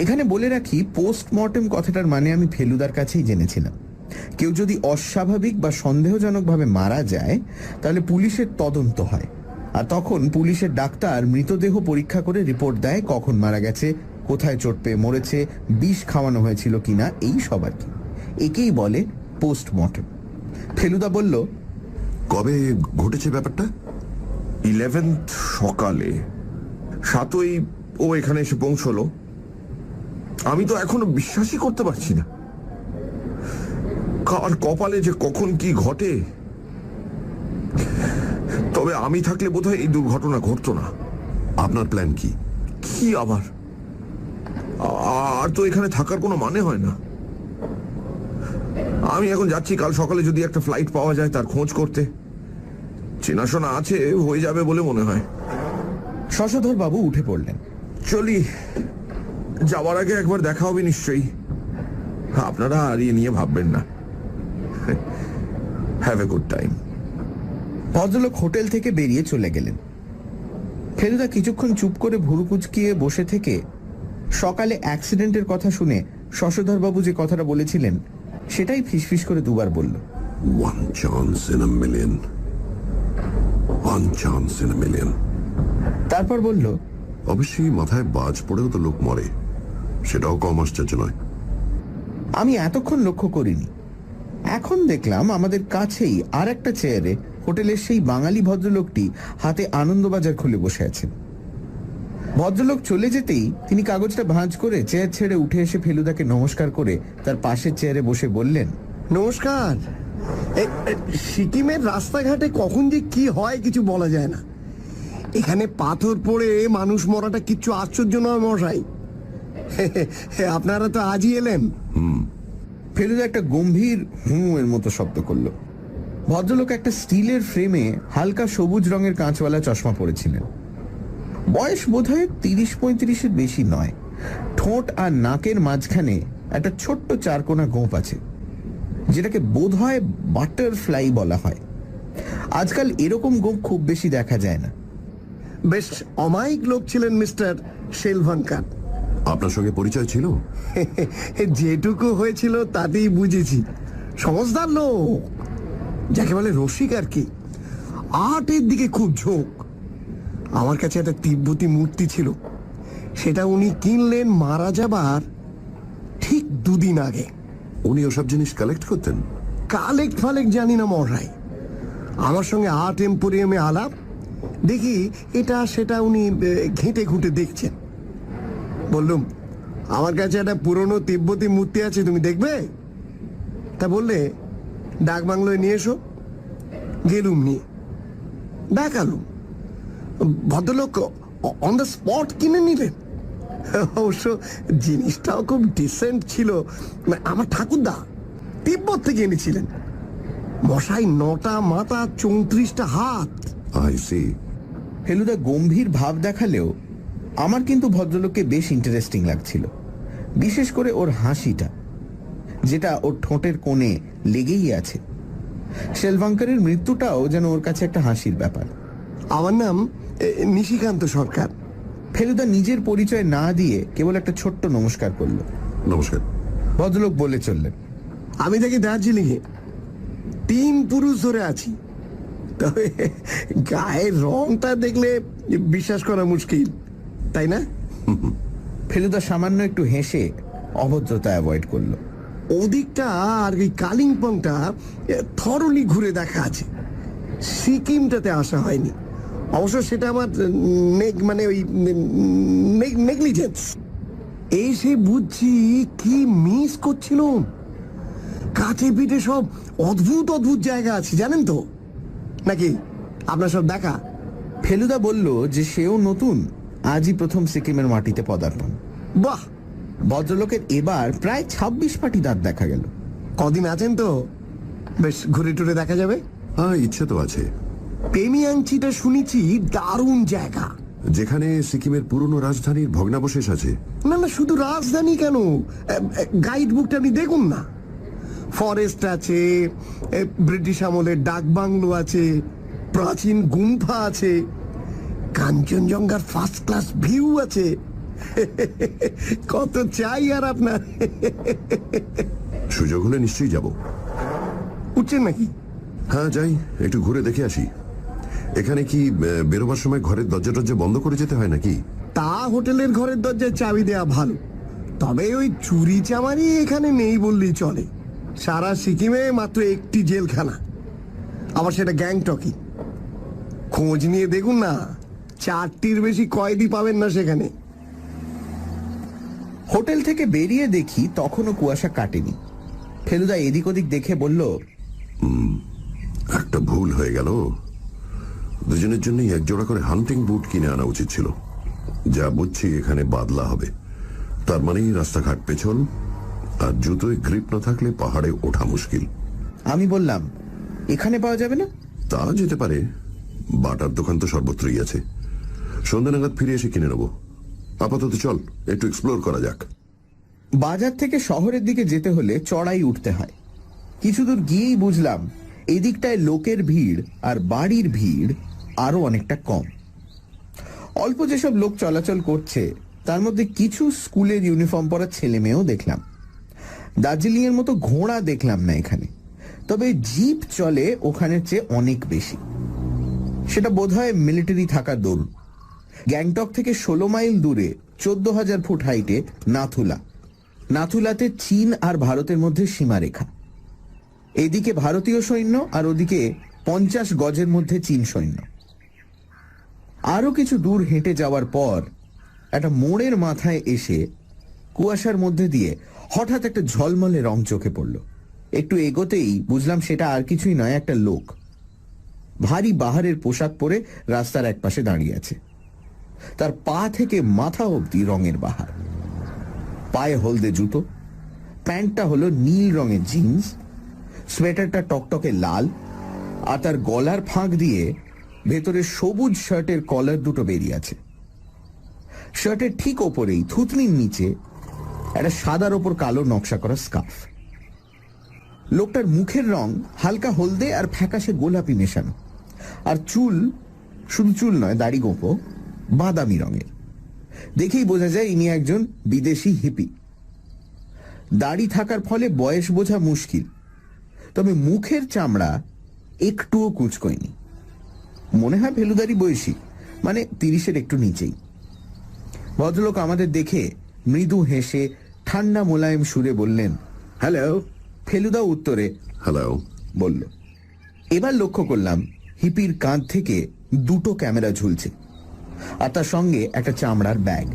এখানে বলে রাখি, পোস্টমর্টেম কথাটার মানে আমি ফেলুদার কাছেই জেনেছিলাম। কেউ যদি অস্বাভাবিক বা সন্দেহজনকভাবে মারা যায়, তাহলে পুলিশের তদন্ত হয়, আর তখন পুলিশের ডাক্তার মৃতদেহ পরীক্ষা করে রিপোর্ট দেয় কখন মারা গেছে, কোথায় চোট পেয়ে মরেছে, বিষ খাওয়ানো হয়েছিল কিনা, এই সব আর কি। একেই বলে পোস্টমর্টেম। ফেলুদা বলল, কবে ঘটেছে ব্যাপারটা? 11th সকালে 7ই ও এখানে এসে পৌঁছলো। আমি তো এখনো বিশ্বাসই করতে পারছি না, কার কপালে যে কখন কি ঘটে। তবে আমি থাকলে বোধহয় এই দুর্ঘটনা ঘটতো না। আপনার প্ল্যান কি? কি আবার, আর তো এখানে থাকার কোনো মানে হয় না। আমি এখন যাচ্ছি, কাল সকালে যদি একটা ফ্লাইট পাওয়া যায় তার খোঁজ করতে। চেনাশোনা আছে, হয়ে যাবে বলে মনে হয়। শশধর বাবু উঠে পড়লেন। চলি, যাওয়ার আগে একবার দেখা হবে নিশ্চয়ই। আপনারা আর ইয়ে নিয়ে ভাববেন না। Have a good time. ভদ্রলোক হোটেল থেকে বেরিয়ে চলে গেলেন। ফেলুদা কিছুক্ষণ চুপ করে ভুরু কুচকিয়ে বসে থেকে সকালে অ্যাক্সিডেন্টের কথা শুনে শশধর বাবু যে কথাটা বলেছিলেন সেটাই ফিসফিস করে 2 বার বলল। 1 chance in a million. 1 chance in a million. তারপর বলল, অবশ্যই মাথায় বাজ পড়েও তো লোক মরে, সেটাও কম আশ্চর্য নয়। আমি এতক্ষণ লক্ষ্য করিনি। এখন দেখলাম আমাদের কাছেই আর একটা চেয়ারে হোটেলের সেই বাঙালি ভদ্রলোকটি হাতে আনন্দবাজার খুলে বসে আছেন। ভদ্রলোক চলে যেতেই তিনি কাগজটা ভাঁজ করে চেয়ার ছেড়ে উঠে এসে ফেলুদাকে নমস্কার করে তার পাশের চেয়ারে বসে বললেন, নমস্কার। সিকিমের রাস্তাঘাটে কখন যে কি হয় কিছু বলা যায় না। এখানে পাথর পড়ে মানুষ মরাটা কিচ্ছু আশ্চর্য নয় মশাই। আপনারা তো আজই এলেন। ফেলুদা একটা গম্ভীর এর মতো শব্দ করলো। ভদ্রলোক একটা স্টিলের ফ্রেমে হালকা সবুজ রঙের কাঁচওয়ালা চশমা পরেছিলেন। বয়স বোধহয় 30-35-এর বেশি নয়। ঠোঁট আর নাকের মাঝখানে একটা ছোট্ট 4 কোনা গোঁপ আছে, যেটাকে বোধহয় বাটারফ্লাই বলা হয়। আজকাল এরকম গোঁপ খুব বেশি দেখা যায় না। বেশ অমায়িক লোক ছিলেন মিস্টার শেলভাঙ্কার। আপনার সঙ্গে পরিচয় ছিল? যেটুকু হয়েছিল তাতেই বুঝেছি। সমঝদার লোক, যাকে বলে রসিক আর কি। আর্টের দিকে খুব ঝোঁক। আমার কাছে একটা তিব্বতী মূর্তি ছিল, সেটা উনি কিনলেন মারা যাবার ঠিক 2 দিন আগে। উনি ওসব জিনিস কালেক্ট করতেন? কালেক্ট ফালেক্ট জানি না মশাই। আমার সঙ্গে আর্ট এম্পোরিয়ামে আলাপ, দেখি এটা সেটা উনি ঘেঁটে ঘুঁটে দেখছেন। বললুম, আমার কাছে একটা পুরনো তিব্বতী মূর্তি আছে, তুমি দেখবে? তা বললে ডাক বাংলোয় নিয়ে এসো। গেলুম, নিয়ে দেখালুম। ভদ্রলোক অন দ্য স্পট কিনে নিলেন। অবশ্য জিনিসটাও খুব ডিসেন্ট ছিল। আমার ঠাকুরদা তিব্বত থেকে এনেছিলেন। মশাই 9টা মাথা 34টা হাত। I C. ফেলুদা গম্ভীর ভাব দেখালেও আমার কিন্তু ভদ্রলোককে বেশ ইন্টারেস্টিং লাগছিল, বিশেষ করে ওর হাসিটা, যেটা ওর ঠোঁটের কোণে লেগেই আছে। শেলভাঙ্কারের মৃত্যুটাও যেন ওর কাছে একটা হাসির ব্যাপার। আমার নাম নিশিকান্ত সরকার। ফেলুদা নিজের পরিচয় না দিয়ে কেবল একটা ছোট্ট নমস্কার করলো। নমস্কার। ভদ্রলোক বলে চললেন, আমি থাকি দার্জিলিংয়ে। 3 পুরুষ ধরে আছি, তবে গায়ের রংটা দেখলে বিশ্বাস করা মুশকিল, তাই না? ফেলুদা সামান্য একটু হেসে অভদ্রতা অ্যাভয়েড করলো। ওদিকটা আর এই কালিম্পংটা থরলি ঘুরে দেখা আছে, সিকিমটাতে আসা হয়নি। অবশ্য সেটা আমার মানে ওই নেগলিজেন্স। এসে বুঝছি কি মিস করছিলাম। কাছে পিঠে সব অদ্ভুত অদ্ভুত জায়গা আছে, জানেন তো নাকি? আপনার সব দেখা? ফেলুদা বলল যে সেও নতুন, আজই প্রথম সিকিমের মাটিতে পদার্পণ। বাহ! ভদ্রলোকের এবার প্রায় 26 পাটি দাঁত দেখা গেল। কদিন আছেন তো, বেশ ঘুরে টুরে দেখা যাবে। হ্যাঁ, ইচ্ছে তো আছে। পেমিয়াংচিটা শুনেছি দারুণ জায়গা, যেখানে সিকিমের পুরনো রাজধানীর ভগ্নাবশেষ আছে। না না, শুধু রাজধানী কেন, গাইড বুকটা আপনি দেখুন না। ফরেস্ট আছে, ব্রিটিশ আমলের ডাক বাংলো আছে, প্রাচীন গুম্ফা আছে, কাঞ্চনজঙ্ঘার ফার্স্ট ক্লাস ভিউ আছে। কত চাই আর আপনার? সুযোগ হলে নিশ্চয়ই যাব। উঠছেন নাকি? হ্যাঁ, যাই, একটু ঘুরে দেখে আসি। এখানে কি বেরোবার সময় ঘরের দরজা টরজা বন্ধ করে যেতে হয় নাকি? তা হোটেলের ঘরের দরজায় চাবি দেওয়া ভালো, তবে ওই চুরি চামারি এখানে নেই বললেই চলে। সারা সিকিমে মাত্র একটি জেলখানা, আবার সেটা গ্যাংটকে। খোঁজ নিয়ে দেখুন না, 4টির বেশি কয়েদি পাবেন না সেখানে। হোটেল থেকে বেরিয়ে দেখি তখনও কুয়াশা কাটেনি। ফেলুদা এদিক ওদিক দেখে বলল, একটা ভুল হয়ে গেল। দুজনের জন্যই একজোড়া করে হান্টিং বুট কিনে আনা উচিত ছিল। যা বুঝছি এখানে বাদলা হবে, তার মানেই রাস্তাঘাট পেছল, আর জুতোয় গ্রিপ না থাকলে পাহাড়ে ওঠা মুশকিল। আমি বললাম, এখানে পাওয়া যাবে না? তা যেতে পারে, বাটার দোকান তো সর্বত্রই আছে। সন্ধ্যা নাগাদ ফিরে এসে কিনে নেবো। আপাতত চল একটু এক্সপ্লোর করা যাক। বাজার থেকে শহরের দিকে যেতে হলে চড়াই উঠতে হয়। কিছু দূর গিয়েই বুঝলাম এই দিকটায় লোকের ভিড় আর বাড়ির ভিড় আরো অনেকটা কম। অল্প যেসব লোক চলাচল করছে তার মধ্যে কিছু স্কুলের ইউনিফর্ম পরা ছেলে মেয়েও দেখলাম। দার্জিলিং এর মতো ঘোড়া দেখলাম না এখানে, তবে জিপ চলে ওখানের চেয়ে অনেক বেশি। সেটা বোধহয় মিলিটারি থাকার দরুন। গ্যাংটক থেকে 16 মাইল দূরে 14,000 ফুট হাইটে নাথুলা। নাথুলাতে চীন আর ভারতের মধ্যে সীমারেখা। এদিকে ভারতীয় সৈন্য আর ওদিকে 50 গজের মধ্যে চীন সৈন্য। আরো কিছু দূর হেঁটে যাওয়ার পর একটা মোড়ের মাথায় এসে কুয়াশার মধ্যে দিয়ে হঠাৎ একটা ঝলমলে রং চোখে পড়ল। একটু এগোতেই বুঝলাম সেটা আর কিছুই নয়, একটা লোক ভারী বাহারের পোশাক পরে রাস্তার একপাশে দাঁড়িয়ে আছে। তার পা থেকে মাথা অবধি রঙের বাহার। পায়ে হলদে জুতো, প্যান্টটা হলো নীল রঙের জিন্স, সোয়েটারটা টকটকে লাল, আর তার গলার ফাঁক দিয়ে ভেতরে সবুজ শার্টের কলার দুটো বেরিয়ে আছে। শার্টের ঠিক ওপরেই থুতনির নিচে একটা সাদার ওপর কালো নকশা করা স্কার্ফ। লোকটার মুখের রং হালকা হলদে আর ফ্যাকাশে গোলাপি মেশানো, আর চুল, শুধু চুল নয়, দাড়ি গোঁপো বাদামি রঙের। দেখেই বোঝা যায় ইনি একজন বিদেশি হিপি। দাড়ি থাকার ফলে বয়স বোঝা মুশকিল, তবে মুখের চামড়া একটুও কুঁচকোয়নি। মনে হয় ফেলুদারি বয়সী, মানে 30-এর একটু নিচেই। ভদ্রলোক আমাদের দেখে মৃদু হেসে ঠান্ডা মোলায়েম সুরে বললেন, হ্যালো। ফেলুদা উত্তরে হ্যালো বলল। এবার লক্ষ্য করলাম হিপির কাঁধ থেকে 2টো ক্যামেরা ঝুলছে, আর তার সঙ্গে একটা চামড়ার ব্যাগ।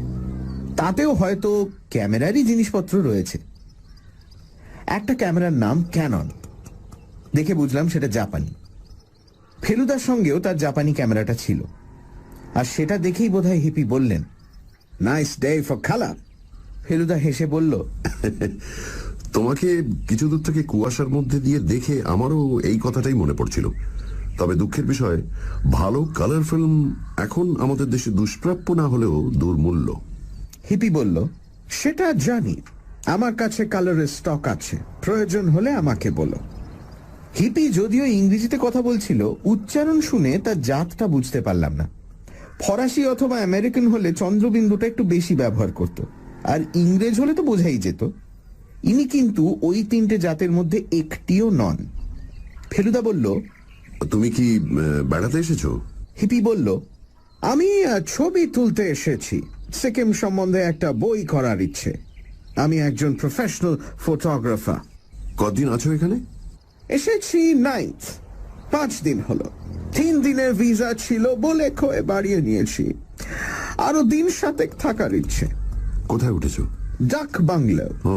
তাতেও হয়তো ক্যামেরারই জিনিসপত্র রয়েছে। একটা ক্যামেরার নাম ক্যানন, দেখে বুঝলাম সেটা জাপানি। ফেলুদার সঙ্গেও তার জাপানি ক্যামেরাটা ছিল, আর সেটা দেখেই বোধহয় হিপি বললেন, নাইস ডে ফর খালা। ফেলুদা হেসে বলল, তোমাকে কিছু দূর থেকে কুয়াশার মধ্যে দিয়ে দেখে আমারও এই কথাটাই মনে পড়ছিল। তবে দুঃখের বিষয়, ভালো কালার ফিল্ম এখন আমাদের দেশে দুষ্প্রাপ্য না হলেও দুর্মূল্য। হিপি বলল, সেটা জানি, আমার কাছে কালারের স্টক আছে, প্রয়োজন হলে আমাকে বলো। হিপি যদিও ইংরেজিতে কথা বলছিল, উচ্চারণ শুনে তার জাতটা বুঝতে পারলাম না। ফরাসি অথবা আমেরিকান হলে চন্দ্রবিন্দুটা একটু বেশি ব্যবহার করত, আর ইংরেজ হলে তো বোঝাই যেত। ইনি কিন্তু ওই তিনটে জাতের মধ্যে একটিও নন। ফেলুদা বলল, তুমি কি বেড়াতে এসেছো? হিপি বলল, আমি ছবি তুলতে এসেছি। সিকিম সম্বন্ধে একটা বই করার ইচ্ছে। আমি একজন প্রফেশনাল ফটোগ্রাফার। কদিন আছো এখানে? এসেছি 9th, 5 দিন হলো। 3 দিনের ভিসা ছিল বলে কয়ে বাড়িয়ে নিয়েছি। আরো দিন 7 থাকার ইচ্ছে। কোথায় উঠেছো? ডাক বাংলো। ও।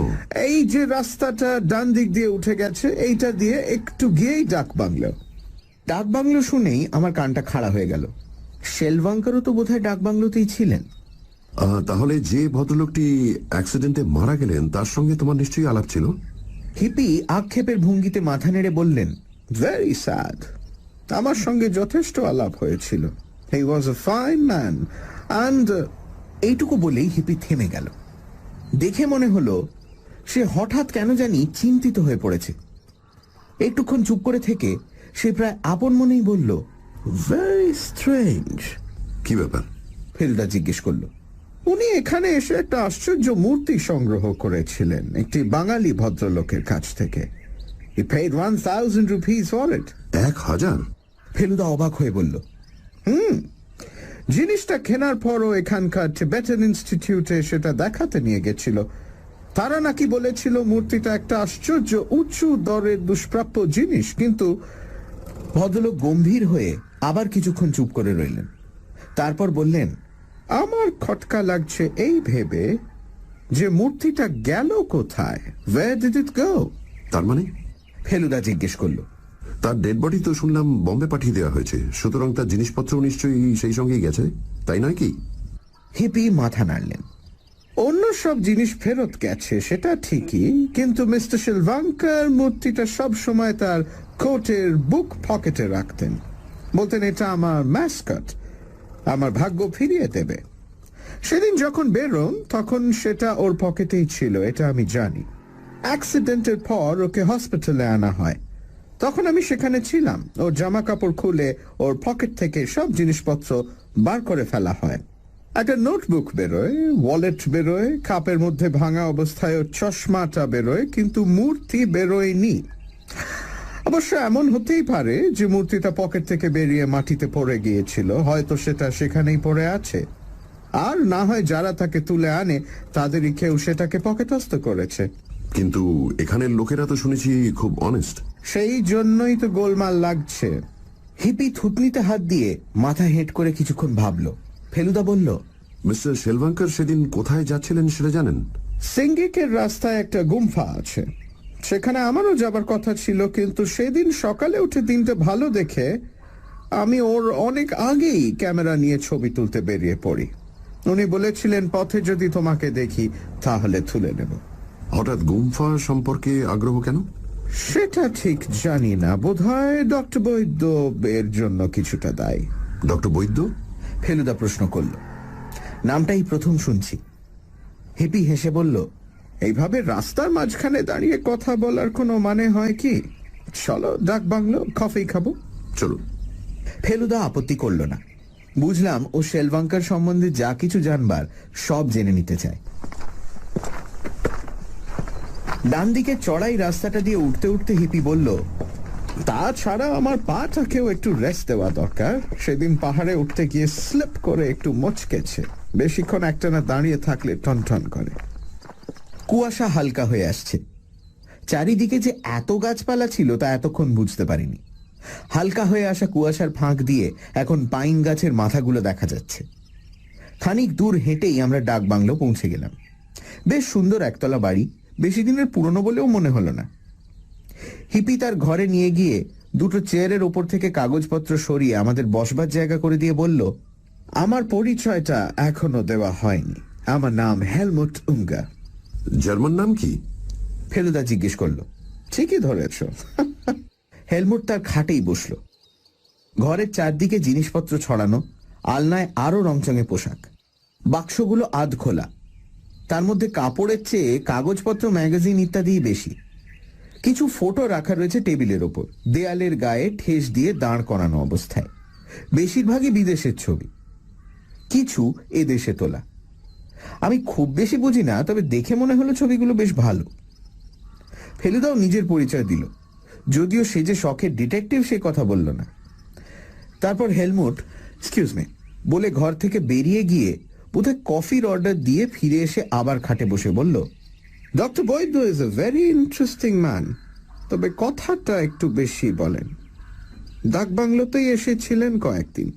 এই যে রাস্তাটা ডান দিক দিয়ে উঠে গেছে, এইটা দিয়ে একটু গিয়েই ডাক বাংলো। ডাক বাংলো শুনেই আমার কানটা খাড়া হয়ে গেল। শেলভাঙ্কারও তো বোধহয় ডাক বাংলোতেই ছিলেন। তাহলে যে ভদ্রলোকটি অ্যাক্সিডেন্টে মারা গেলেন তার সঙ্গে তোমার নিশ্চয়ই আলাপ ছিল? হিপি আক্ষেপের ভঙ্গিতে মাথা নেড়ে বললেন, ভেরি স্যাড। আমার সঙ্গে যথেষ্ট আলাপ হয়েছিল। হি ওয়াজ এ ফাইন ম্যান অ্যান্ড। এইটুকু বলেই হিপি থেমে গেল। দেখে মনে হলো সে হঠাৎ কেন জানি চিন্তিত হয়ে পড়েছে। একটুক্ষণ চুপ করে থেকে সে প্রায় আপন মনেই বলল, ভেরি স্ট্রেঞ্জ। কি ব্যাপার? ফেলুদা জিজ্ঞেস করলো। উনি এখানে এসে একটা আশ্চর্য মূর্তি সংগ্রহ করেছিলেন একটি বাঙালি ভদ্রলোকের কাছ থেকে। He paid 1,000 rupees for it. 1000? Feluda অবাক হয়ে বলল, জিনিসটা কেনার পরও এখানকার টিবেটান ইনস্টিটিউটে সেটা দেখাতে নিয়ে গেছিল। তারা নাকি বলেছিল মূর্তিটা একটা আশ্চর্য উঁচু দরের দুষ্প্রাপ্য জিনিস। কিন্তু ভদ্রলোক গম্ভীর হয়ে আবার কিছুক্ষণ চুপ করে রইলেন। তারপর বললেন, আমার খটকা লাগছে এই ভেবে যে মূর্তিটা গেল কোথায়। Where did it go? তার মানে? ফেলুদা জিজ্ঞেস করলো। তার ডেড বডি তো শুনলাম বম্বে পাঠিয়ে দেওয়া হয়েছে, সুতরাং তার জিনিসপত্র নিশ্চয়ই সেই সঙ্গেই গেছে, তাই নয় কি? হিপি মাথা নাড়লেন। অন্য সব জিনিস ফেরত গেছে সেটা ঠিকই, কিন্তু মিস্টার শিলভাঙ্কার মূর্তিটা সব সময় তার কোটের বুক পকেটে রাখতেন। বলতেন, এটা আমার ম্যাসকট, আমার ভাগ্য ফিরিয়ে দেবে। সেদিন যখন বেরোন তখন সেটা ওর পকেটেই ছিল, এটা আমি জানি। অ্যাক্সিডেন্টের পর ওকে হসপিটালে আনা হয়। তখন আমি সেখানে ছিলাম। ওর জামা কাপড় খুলে ওর পকেট থেকে সব জিনিসপত্র বার করে ফেলা হয়। একটা নোটবুক বেরোয়, ওয়ালেট বেরোয়, কাপের মধ্যে ভাঙা অবস্থায় ওর চশমাটা বেরোয়, কিন্তু মূর্তি বেরোয়নি। অবশ্য এমন হতেই পারে যে মূর্তিটা পকেট থেকে বেরিয়ে মাটিতে পড়ে গিয়েছিল, হয়তো সেটা সেখানেই পড়ে আছে। আর না হয় যারা তাকে তুলে আনে তাদেরই কেউ সেটাকে পকেটস্থ করেছে। কিন্তু এখানের লোকেরা তো শুনেছি খুব অনেস্ট। সেই জন্যই তো গোলমাল লাগছে। হিপি থুতনিতে হাত দিয়ে মাথা হেঁট করে কিছুক্ষণ ভাবলো। ফেলুদা বলল, মিস্টার শেলভাঙ্কার সেদিন কোথায় যাচ্ছিলেন সেটা জানেন? সিঙ্গিকের রাস্তায় একটা গুম্ফা আছে, সেখানে আমারও যাবার কথা ছিল। কিন্তু সেদিন সকালে উঠে দিনটা ভালো দেখে আমি ওর অনেক আগেই ক্যামেরা নিয়ে ছবি তুলতে বেরিয়ে পড়ি। উনি বলেছিলেন, পথে যদি তোমাকে দেখি তাহলে তুলে নেব। হঠাৎ গুম্ফা সম্পর্কে আগ্রহ কেন? সেটা ঠিক জানি না, বোধহয় ডক্টর বৈদ্য এর জন্য কিছুটা দায়ী। ডক্টর বৈদ্য? ফেলুদা প্রশ্ন করল। নামটাই প্রথম শুনছি। হিপি হেসে বলল, এইভাবে রাস্তার মাঝখানে দাঁড়িয়ে কথা বলার কোনো মানে হয় কি? চলো ডাক বাংলো, কফি খাবো। চলো। ফেলুদা আপত্তি করল না। বুঝলাম ও শেলভাঙ্কার সম্বন্ধে যা কিছু জানবার সব জেনে নিতে চায়। ডান দিকে চড়াই রাস্তাটা দিয়ে উঠতে উঠতে হিপি বলল, তাছাড়া আমার পাটাকেও একটু রেস্ট দেওয়া দরকার। সেদিন পাহাড়ে উঠতে গিয়ে স্লিপ করে একটু মচকেছে। বেশিক্ষণ একটানা দাঁড়িয়ে থাকলে টনটন করে। কুয়াশা হালকা হয়ে আসছে। চারিদিকে যে এত গাছপালা ছিল তা এতক্ষণ বুঝতে পারিনি। হালকা হয়ে আসা কুয়াশার ফাঁক দিয়ে এখন পাইন গাছের মাথাগুলো দেখা যাচ্ছে। খানিক দূর হেঁটেই আমরা ডাক বাংলো পৌঁছে গেলাম। বেশ সুন্দর একতলা বাড়ি, বেশি দিনের পুরনো বলেও মনে হলো না। হিপি তার ঘরে নিয়ে গিয়ে দুটো চেয়ারের ওপর থেকে কাগজপত্র সরিয়ে আমাদের বসবার জায়গা করে দিয়ে বলল, আমার পরিচয়টা এখনো দেওয়া হয়নি। আমার নাম হেলমুট উঙ্গার। জার্মান নাম কি? ফেলুদা জিজ্ঞেস করলো, ঠিকই ধরেছ। হেলমুট তার খাটেই বসল। ঘরের চারদিকে জিনিসপত্র ছড়ানো, আলনায় আরো রংচঙে পোশাক, বাক্সগুলো আধ খোলা, তার মধ্যে কাপড়ের চেয়ে কাগজপত্র, ম্যাগাজিন ইত্যাদি বেশি। কিছু ফটো রাখা রয়েছে টেবিলের ওপর, দেয়ালের গায়ে ঠেস দিয়ে দাঁড় করানো অবস্থায়। বেশিরভাগই বিদেশের ছবি, কিছু এদেশে তোলা। আমি খুব বেশি বুঝি না, তবে দেখে মনে হলো ছবিগুলো বেশ ভালো। ফেলুদাও নিজের পরিচয় দিল, যদিও সে যে শখের ডিটেকটিভ সে কথা বলল না। তারপর হেলমুট এক্সকিউজ মি বলে ঘর থেকে বেরিয়ে গিয়ে বোধহয় কফির অর্ডার দিয়ে ফিরে এসে আবার খাটে বসে বলল, doctor Baidya is a very interesting man, তবে কথাটা একটু বেশি বলেন। ডাকবাংলোতেই এসেছিলেন কয়েকদিন,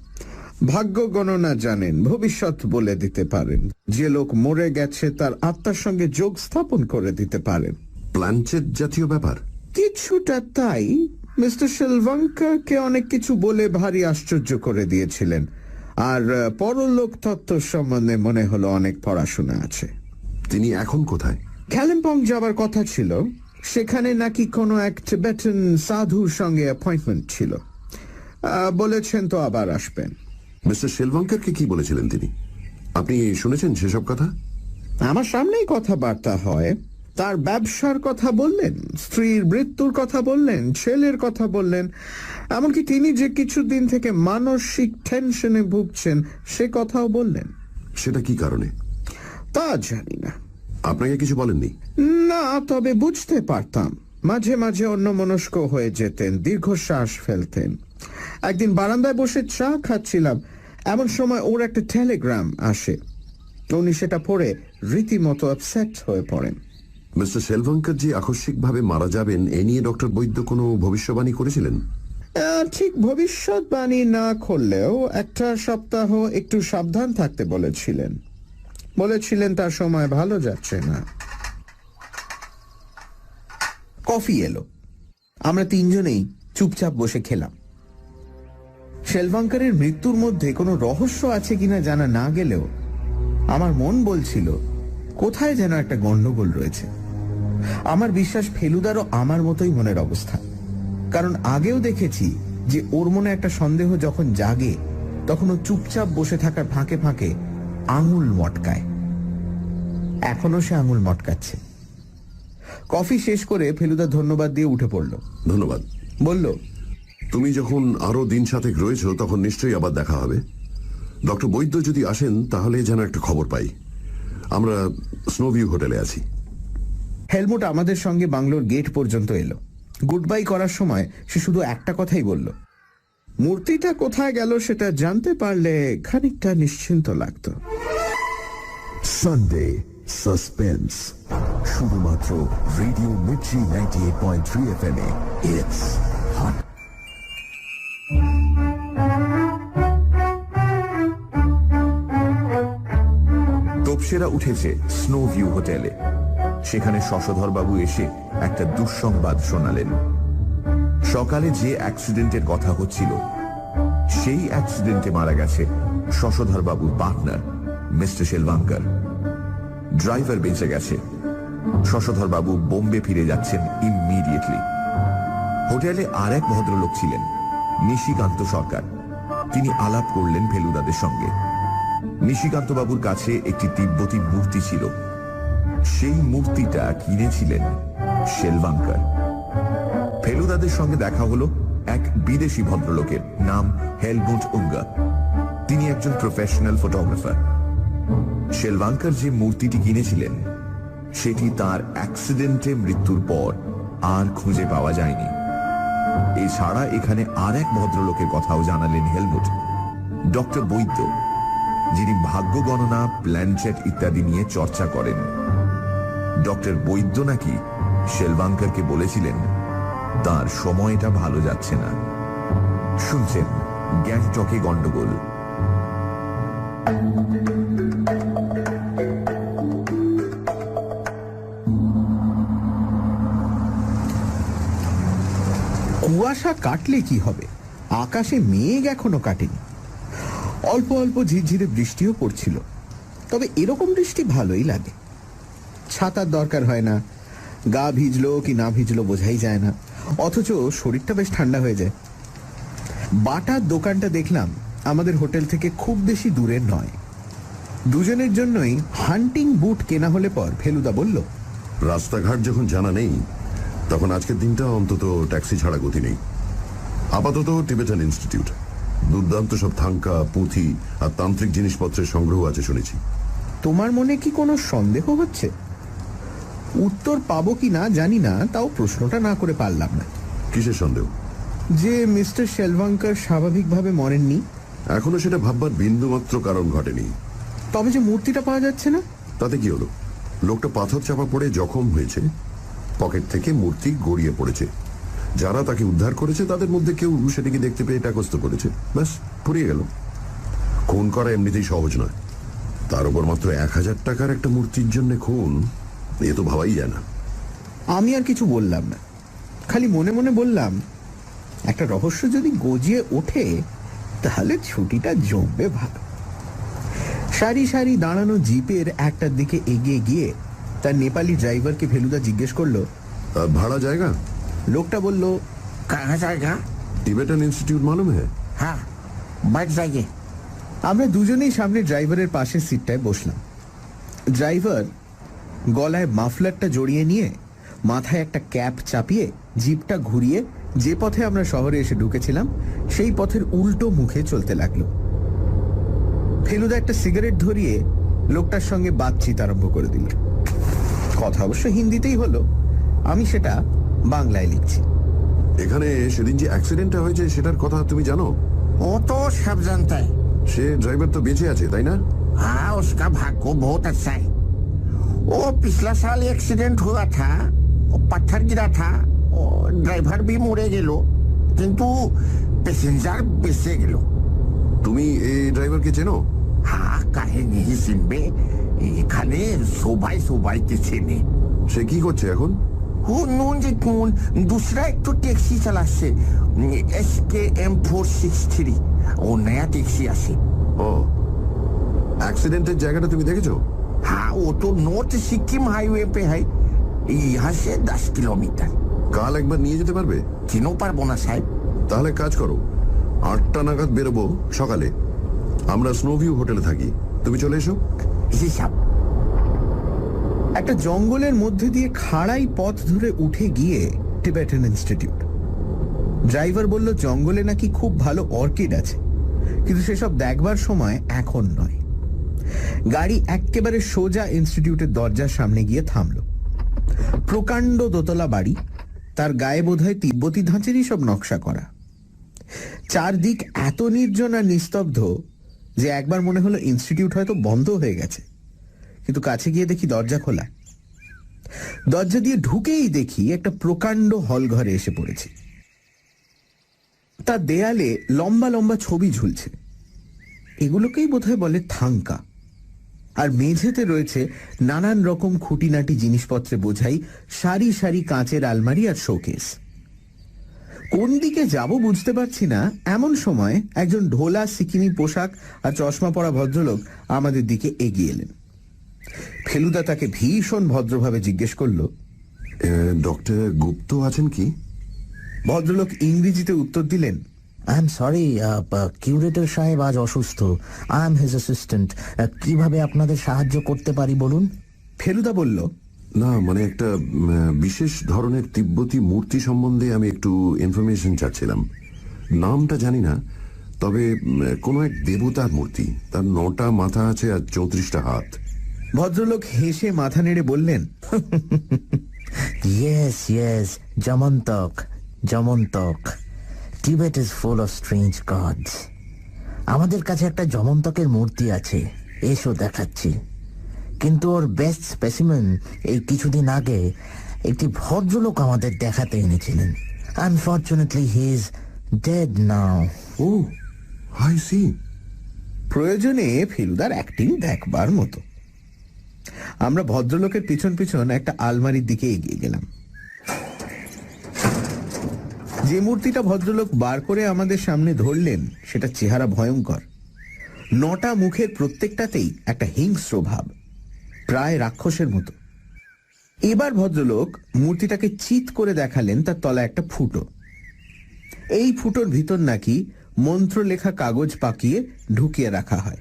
ভাগ্য গণনা জানেন, ভবিষ্যৎ বলে দিতে পারেন, যে লোক মরে গেছে তার আত্মার সঙ্গে যোগ স্থাপন করে দিতে পারেন। প্ল্যানচেট জাতীয় ব্যাপার? কিছুটা তাই। মিস্টার শেলভাঙ্কারকে অনেক কিছু বলে ভারী আশ্চর্য করে দিয়েছিলেন, আর পরলোক তত্ত্ব সম্বন্ধে মনে হলো অনেক পড়াশোনা আছে। তিনি এখন কোথায়? কালিম্পং যাবার কথা ছিল, সেখানে নাকি কোনো এক টিবেটান সাধুর সঙ্গে অ্যাপয়েন্টমেন্ট ছিল। বলেছেন তো আবার আসবেন। মিস্টার শেলভাঙ্কারকে কি বলেছিলেন তিনি? আপনি শুনেছেন সেসব কথা? আমার সামনেই কথাবার্তা হয়। তার ব্যবসার কথা বললেন, স্ত্রীর মৃত্যুর কথা বললেন, ছেলের কথা বললেন, এমনকি তিনি যে কিছুদিন থেকে মানসিক টেনশনে ভুগছেন সে কথাও বললেন। সেটা কি কারণে? তা জানি না। আপনাকে কিছু বলেননি? না, তবে বুঝতে পারতাম। মাঝে মাঝে অন্যমনস্ক হয়ে যেতেন, দীর্ঘশ্বাস ফেলতেন। একদিন বারান্দায় বসে চা খাচ্ছিলাম, এমন সময় ওর একটা টেলিগ্রাম আসে। উনি সেটা পড়ে রীতিমতো আপসেট হয়ে পড়েন। মিস্টার শেলভাঙ্কার যে আকস্মিকভাবে মারা যাবেন এ নিয়ে ডক্টর বৈদ্য কোনো ভবিষ্যবাণী করেছিলেন? ঠিক ভবিষ্যৎবাণী না করলেও একটা সপ্তাহ একটু সাবধান থাকতে বলেছিলেন। বলেছিলেন তার সময় ভালো যাচ্ছে না। কফি এলো, আমরা তিনজনেই চুপচাপ বসে খেলাম। শেলভাঙ্কারের মৃত্যুর মধ্যে কোনো রহস্য আছে কিনা জানা না গেলেও আমার মন বলছিল কোথায় যেন একটা গন্ডগোল রয়েছে। আমার বিশ্বাস ফেলুদারও আমার মতোই মনের অবস্থা, কারণ আগেও দেখেছি যে ওর মনে একটা সন্দেহ যখন জাগে তখন ও চুপচাপ বসে থাকার ফাঁকে ফাঁকে আঙুল মটকায়। এখনো সে আঙুল মটকাচ্ছে। কফি শেষ করে ফেলুদা ধন্যবাদ দিয়ে উঠে পড়ল। ধন্যবাদ। বলল, তুমি যখন আরো দিন সাথেক রয়েছ তখন নিশ্চয়ই আবার দেখা হবে। ডক্টর বৈদ্য যদি আসেন তাহলে যেন একটা খবর পাই। আমরা স্নোভিউ হোটেলে আছি। হেলমুট আমাদের সঙ্গে বাংলোর গেট পর্যন্ত এলো। গুড বাই করার সময় সে শুধু একটা কথাই বলল, মূর্তিটা কোথায় গেল সেটা জানতে পারলে খানিকটা নিশ্চিন্ত লাগতো। সানডে সাসপেন্স, শুধুমাত্র রেডিও মির্চি 98.3 FM এ। It's hot. তোপসেরা উঠেছে স্নো ভিউ হোটেলে। সেখানে শশধর বাবু এসে একটা দুঃসংবাদ শোনালেন। সকালে যে অ্যাক্সিডেন্টের কথা হচ্ছিল সেই অ্যাক্সিডেন্টে মারা গেছে শশধর বাবুর পার্টনার মিস্টার শেলভাঙ্কার। ড্রাইভার বেঁচে গেছে। শশধর বাবু বোম্বে ফিরে যাচ্ছেন ইমিডিয়েটলি। হোটেলে আর এক ভদ্রলোক ছিলেন, নিশিকান্ত সরকার। তিনি আলাপ করলেন ফেলুদাদের সঙ্গে। নিশিকান্ত বাবুর কাছে একটি তিব্বতী মূর্তি ছিল। সেই মূর্তিটা কিনেছিলেন শেলভাঙ্কার। ফেলুদাদের সঙ্গে দেখা হলো এক বিদেশি ভদ্রলোকের, নাম হেলমুট উঙ্গা। তিনি একজন প্রফেশনাল ফটোগ্রাফার। শেলভাঙ্কার যে মূর্তিটি কিনেছিলেন সেটি তার অ্যাক্সিডেন্টে মৃত্যুর পর আর খুঁজে পাওয়া যায়নি। এছাড়া এখানে আর এক ভদ্রলোকের কথাও জানালেন হেলমুট, ডক্টর বৈদ্য, যিনি ভাগ্য গণনা, প্ল্যানচেট ইত্যাদি নিয়ে চর্চা করেন। ডক্টর বৈদ্য নাকি শেলভাঙ্কারকে বলেছিলেন তার সময়টা ভালো যাচ্ছে না। শুনছেন গ্যাংটকে গন্ডগোল। কুয়াশা কাটলে কি হবে, আকাশে মেঘ এখনো কাটেনি। অল্প অল্প ঝিরঝিরে বৃষ্টিও পড়ছিল, তবে এরকম বৃষ্টি ভালোই লাগে। ছাতার দরকার হয় না, গা ভিজলো কি না ভিজলো বোঝাই যায় না, অথচ শরীরটা বেশ ঠান্ডা হয়ে যায়। বাটার দোকানটা দেখলাম আমাদের হোটেল থেকে খুব বেশি দূরে নয়। দুজনের জন্যই হান্টিং বুট কেনা হলে পর ফেলুদা বলল, রাস্তাঘাট যখন জানা নেই তখন আজকের দিনটা অন্তত ট্যাক্সি ছাড়া গতি নেই। আপাতত টিবেটান ইনস্টিটিউট, দুর্দান্ত সব থাঙ্কা, পুঁথি আর তান্ত্রিক জিনিসপত্রের সংগ্রহ আছে শুনেছি। তোমার মনে কি কোনো সন্দেহ হচ্ছে? উত্তর পাবো কি না জানি না, তাও প্রশ্নটা না করে পারলাম না। কিসের সন্দেহ? যে মিস্টার শেলভাঙ্কার স্বাভাবিকভাবে মরেননি। এখনো সেটা ভাববার বিন্দুমাত্র কারণ ঘটেনি। তবে যে মূর্তিটা পাওয়া যাচ্ছে না, তাতে কি হলো? লোকটা পাথর চাপা পড়ে জখম হয়েছে, পকেট থেকে মূর্তি গড়িয়ে পড়েছে। যারা তাকে উদ্ধার করেছে তাদের মধ্যে কেউ সেটিকে দেখতে পেয়ে টাকস্ত করেছে, ব্যাস ফুরিয়ে গেল। খুন করা এমনিতেই সহজ নয়, তার উপর মাত্র 1000 টাকার একটা মূর্তির জন্য খুন, এ তো ভাবাই যায় না। আমি আর কিছু বললাম না, খালি মনে মনে বললাম, একটা রহস্য যদি গজিয়ে ওঠে তাহলে ছুটিটা জমবে ভালো। সারি সারি দাঁড়ানো জিপের একটার দিকে এগিয়ে গিয়ে তার নেপালি ড্রাইভারকে ফেলুদা জিজ্ঞেস করলো, ভাড়া জায়গা? লোকটা বলল, कहाँ जाएगा? টিবেটান ইনস্টিটিউট মালুম হ্যাঁ? हाँ, बैठ जाइए। আমরা দুজনেই সামনে ড্রাইভারের পাশের সিটটায় বসলাম। ড্রাইভার গলায় মাফলারটা জড়িয়ে নিয়ে মাথায় একটা ক্যাপ চাপিয়ে জিপটা ঘুরিয়ে যে পথে আমরা শহরে এসে ঢুকেছিলাম সেই পথের উল্টো মুখে চলতে লাগলো। ফেলুদা একটা সিগারেট ধরিয়ে লোকটার সঙ্গে বাতচিত আরম্ভ করে দিল। কথা অবশ্য হিন্দিতেই হলো, আমি সেটা বাংলায় লিখছি। এখানে সেদিন যে অ্যাক্সিডেন্টটা হয়েছে সেটার কথা তুমি জানো? वो तो सब जानता है। সে ড্রাইভার তো বেঁচে আছে, তাই না? हाँ, उसका भाग्य बहुत अच्छा है। वो पिछला साल एक्सीडेंट हुआ था, वो पत्थर गिरा था, वो ड्राइवर भी मरे गेलो, किंतु पैसेंजर बेঁচে গেল। তুমি এই ড্রাইভারকে চেনো? हाँ, काहे नहीं চিনবে, এখানে সবাই সবাইকে চেনে। সে কি করছে এখন? वो नून जे कौन दूसरा एक तो टैक्सी चलाচ্ছে, SKM 463, वो नया टैक्सी আছে। ও, অ্যাক্সিডেন্টের জায়গাটা তুমি দেখেছো? हाँ, वो तो नॉर्थ सिक्किम हाईवे पे है, यहाँ से 10 किलोमीटर। কাল একবার নিয়ে যেতে পারবে? চিনো পারবো না সাহেব। তাহলে কাজ করো, 8টা নাগাদ বেরোবো সকালে। আমরা স্নোভিউ হোটেলে থাকি, তুমি চলে এসো। হিসাব একটা জঙ্গলের মধ্যে দিয়ে খাড়াই পথ ধরে উঠে গিয়ে টিবেটান ইনস্টিটিউট। ড্রাইভার বলল জঙ্গলে নাকি খুব ভালো অর্কিড আছে, কিন্তু সেসব দেখবার সময় এখন নয়। গাড়ি একেবারে সোজা ইনস্টিটিউটের দরজার সামনে গিয়ে থামলো। প্রকাণ্ড দোতলা বাড়ি, তার গায়ে বোধহয় তিব্বতী ধাঁচেরই সব নকশা করা। চারদিক এত নির্জন আর নিস্তব্ধ যে একবার মনে হলো ইনস্টিটিউট হয়তো বন্ধ হয়ে গেছে, কিন্তু কাছে গিয়ে দেখি দরজা খোলা। দরজা দিয়ে ঢুকেই দেখি একটা প্রকাণ্ড হল ঘরে এসে পড়েছি। তার দেয়ালে লম্বা লম্বা ছবি ঝুলছে, এগুলোকেই বোধহয় বলে থাঙ্কা। আর মেঝেতে রয়েছে নানান রকম খুঁটিনাটি জিনিসপত্রে বোঝাই সারি সারি কাঁচের আলমারি আর শোকেস। কোন দিকে যাব বুঝতে পারছি না, এমন সময় একজন ঢোলা সিকিমি পোশাক আর চশমা পরা ভদ্রলোক আমাদের দিকে এগিয়ে এলেন। ফেলুদা তাকে ভীষণ ভদ্রভাবে জিজ্ঞেস করল, ডক্টর গুপ্ত আছেন কি? ভদ্রলোক ইংরেজিতে উত্তর দিলেন, আই এম সরি, কিউরেটর সাহেব আজ অসুস্থ। I am his assistant. কিভাবে আপনাদের সাহায্য করতে পারি বলুন? ফেলুদা বলল, না মানে একটা বিশেষ ধরনের তিব্বতী মূর্তি সম্বন্ধে আমি একটু ইনফরমেশন চাচ্ছিলাম। নামটা জানি না, তবে কোনো এক দেবতার মূর্তি, তার 9টা মাথা আছে আর 34টা হাত। ভদ্রলোক হেসে মাথা নেড়ে বললেন, yes yes, Jamantak Jamantak. Tibet is full of strange gods. আমাদের কাছে একটা জমন্তকের মূর্তি আছে, এসো দেখাচ্ছি। কিন্তু ওর বেস্ট স্পেসিমেন এই কিছুদিন আগে একটি ভদ্রলোক আমাদের দেখাতে এনেছিলেন। Unfortunately he is dead now. Oh, I see. প্রয়োজনে ফেলুদার অ্যাক্টিং দেখবার মতো। আমরা ভদ্রলোকের পিছন পিছন একটা আলমারির দিকে এগিয়ে গেলাম। যে মূর্তিটা ভদ্রলোক বার করে আমাদের সামনে ধরলেন সেটা চেহারা ভয়ঙ্কর। 9টা মুখের প্রত্যেকটাতেই একটা হিংস্র ভাব, প্রায় রাক্ষসের মতো। এবার ভদ্রলোক মূর্তিটাকে চিৎ করে দেখালেন তার তলায় একটা ফুটো। এই ফুটোর ভিতর নাকি মন্ত্র লেখা কাগজ পাকিয়ে ঢুকিয়ে রাখা হয়,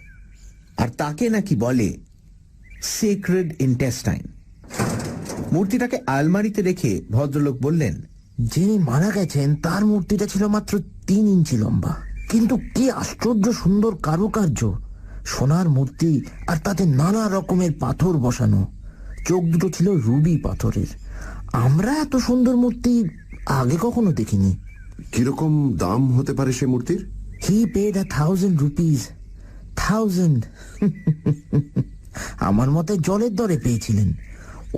আর তাকে নাকি বলে সেক্রেড ইন্টেস্টাইন। মূর্তিটাকে আলমারিতে রেখে ভদ্রলোক বললেন, যিনি মারা গেছেন তার মূর্তিটা ছিল মাত্র 3 ইঞ্চি লম্বা, কিন্তু কি আশ্চর্য সুন্দর কারুকার্য, সোনার মূর্তি আর তাতে নানা রকমের পাথর বসানো। চোখ দুটো ছিল রুবি পাথরের। আমরা এত সুন্দর মূর্তি আগে কখনো দেখিনি। কিরকম দাম হতে পারে সে মূর্তির? He paid 1,000 rupees. 1,000 আমার মতে জলের দরে পেয়েছিলেন।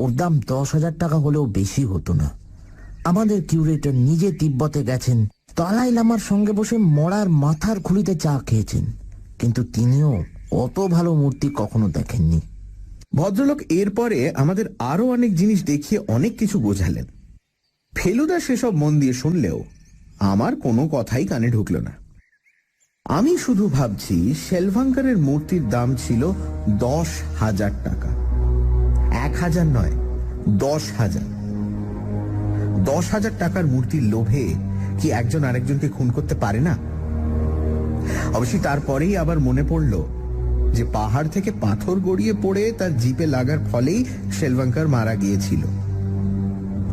ওর দাম 10,000 টাকা হলেও বেশি হতো না। আমাদের কিউরেটর নিজে তিব্বতে গেছেন, দলাই লামার সঙ্গে বসে মরার মাথার খুলিতে চা খেয়েছেন, কিন্তু তিনিও অত ভালো মূর্তি কখনো দেখেননি। ভদ্রলোক এরপরে আমাদের আরো অনেক জিনিস দেখিয়ে অনেক কিছু বোঝালেন। ফেলুদা সেসব মন দিয়ে শুনলেও আমার কোনো কথাই কানে ঢুকল না। আমি শুধু ভাবছি শেলভাঙ্কারের মূর্তির দাম ছিল 10,000 টাকা। 1,000 নয়, 10,000। 10,000 টাকার মূর্তির লোভে কি একজন আরেকজনকে খুন করতে পারে না? অবশ্যই তারপরেই আবার মনে পড়ল যে পাহাড় থেকে পাথর গড়িয়ে পড়ে তার জিপে লাগার ফলেই শেলভাঙ্কার মারা গিয়েছিল।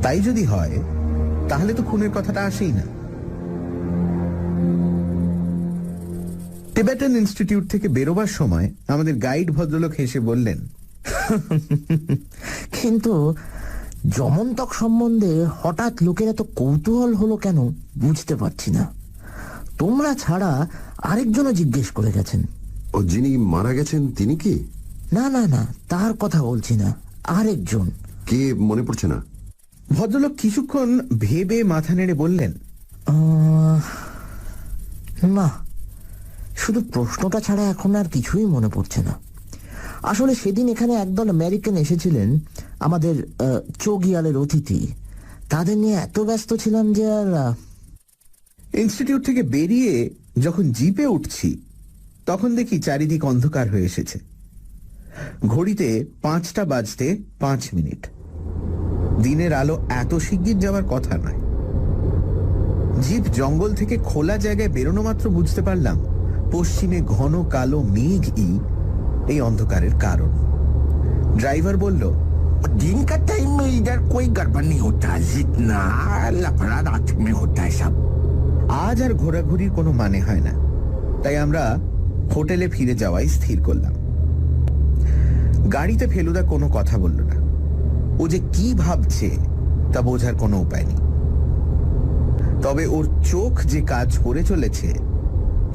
তাই যদি হয় তাহলে তো খুনের কথাটা আসেই না। টিবেটান ইনস্টিটিউট থেকে বেরোবার সময় আমাদের গাইড ভদ্রলোক হেসে বললেন, কিন্তু যমন্তক সম্বন্ধে হঠাৎ লোকের এত কৌতূহল হলো কেন বুঝতে পারছি না। তোমরা ছাড়া আরেকজনও জিজ্ঞেস করে গেছেন। ও যিনি মারা গেছেন তিনি কি? না না না, তার কথা বলছি না, আরেকজন। কে মনে পড়ছে না? ভদ্রলোক কিছুক্ষণ ভেবে মাথা নেড়ে বললেন, না, শুধু প্রশ্নটা ছাড়া এখন আর কিছুই মনে পড়ছে না। আসলে সেদিন এখানে একদল আমেরিকান এসেছিলেন, আমাদের চোগিয়ালের অতিথি। তাদের নিয়ে এত ব্যস্ত ছিলাম যে আর। ইনস্টিটিউট থেকে বেরিয়ে যখন জিপে উঠছি তখন দেখি চারিদিক অন্ধকার হয়ে এসেছে। ঘড়িতে 5টা বাজতে 5 মিনিট। দিনের আলো এত শিগগির যাওয়ার কথা নয়। জিপ জঙ্গল থেকে খোলা জায়গায় বেরোনো মাত্র বুঝতে পারলাম পশ্চিমে ঘন কালো মেঘই এই অন্ধকারের কারণ। ড্রাইভার বলল, दिन का टाइम में इधर कोई गड़बड़ नहीं होता, जितना लफड़ा रात में होता है सब। আজ আর ঘোরাঘুরির কোনো মানে হয় না, তাই আমরা হোটেলে ফিরে যাওয়াই স্থির করলাম। গাড়িতে ফেলুদা কোনো কথা বলল না। ও যে কি ভাবছে তা বোঝার কোনো উপায় নেই। তবে ওর চোখ যে কাজ করে চলেছে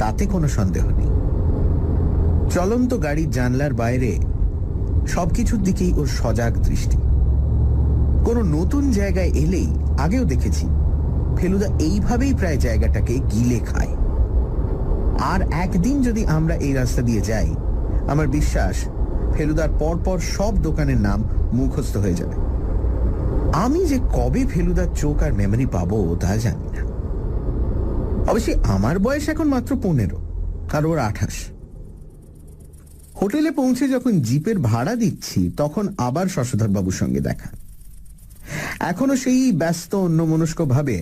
তাতে কোনো সন্দেহ নেই। চলন্ত গাড়ির জানলার বাইরে সবকিছুর দিকেই ওর সজাগ দৃষ্টি। কোনো নতুন জায়গায় এলেই, আগেও দেখেছি, ফেলুদা এইভাবেই প্রায় জায়গাটাকে গিলে খায়। আর একদিন যদি আমরা এই রাস্তা দিয়ে যাই, আমার বিশ্বাস ফেলুদার পরপর সব দোকানের নাম মুখস্থ হয়ে যাবে। আমি যে কবে ফেলুদার চোখ আর মেমরি পাবো তা জানি না। অবশ্যই আমার বয়স এখন মাত্র 15 আর ওর 28। হোটেলে পৌঁছে যখন জিপের ভাড়া দিচ্ছি তখন আবার শশধর বাবুর সঙ্গে দেখা। এখনো সেই ব্যস্ত অন্যমনস্ক ভাবে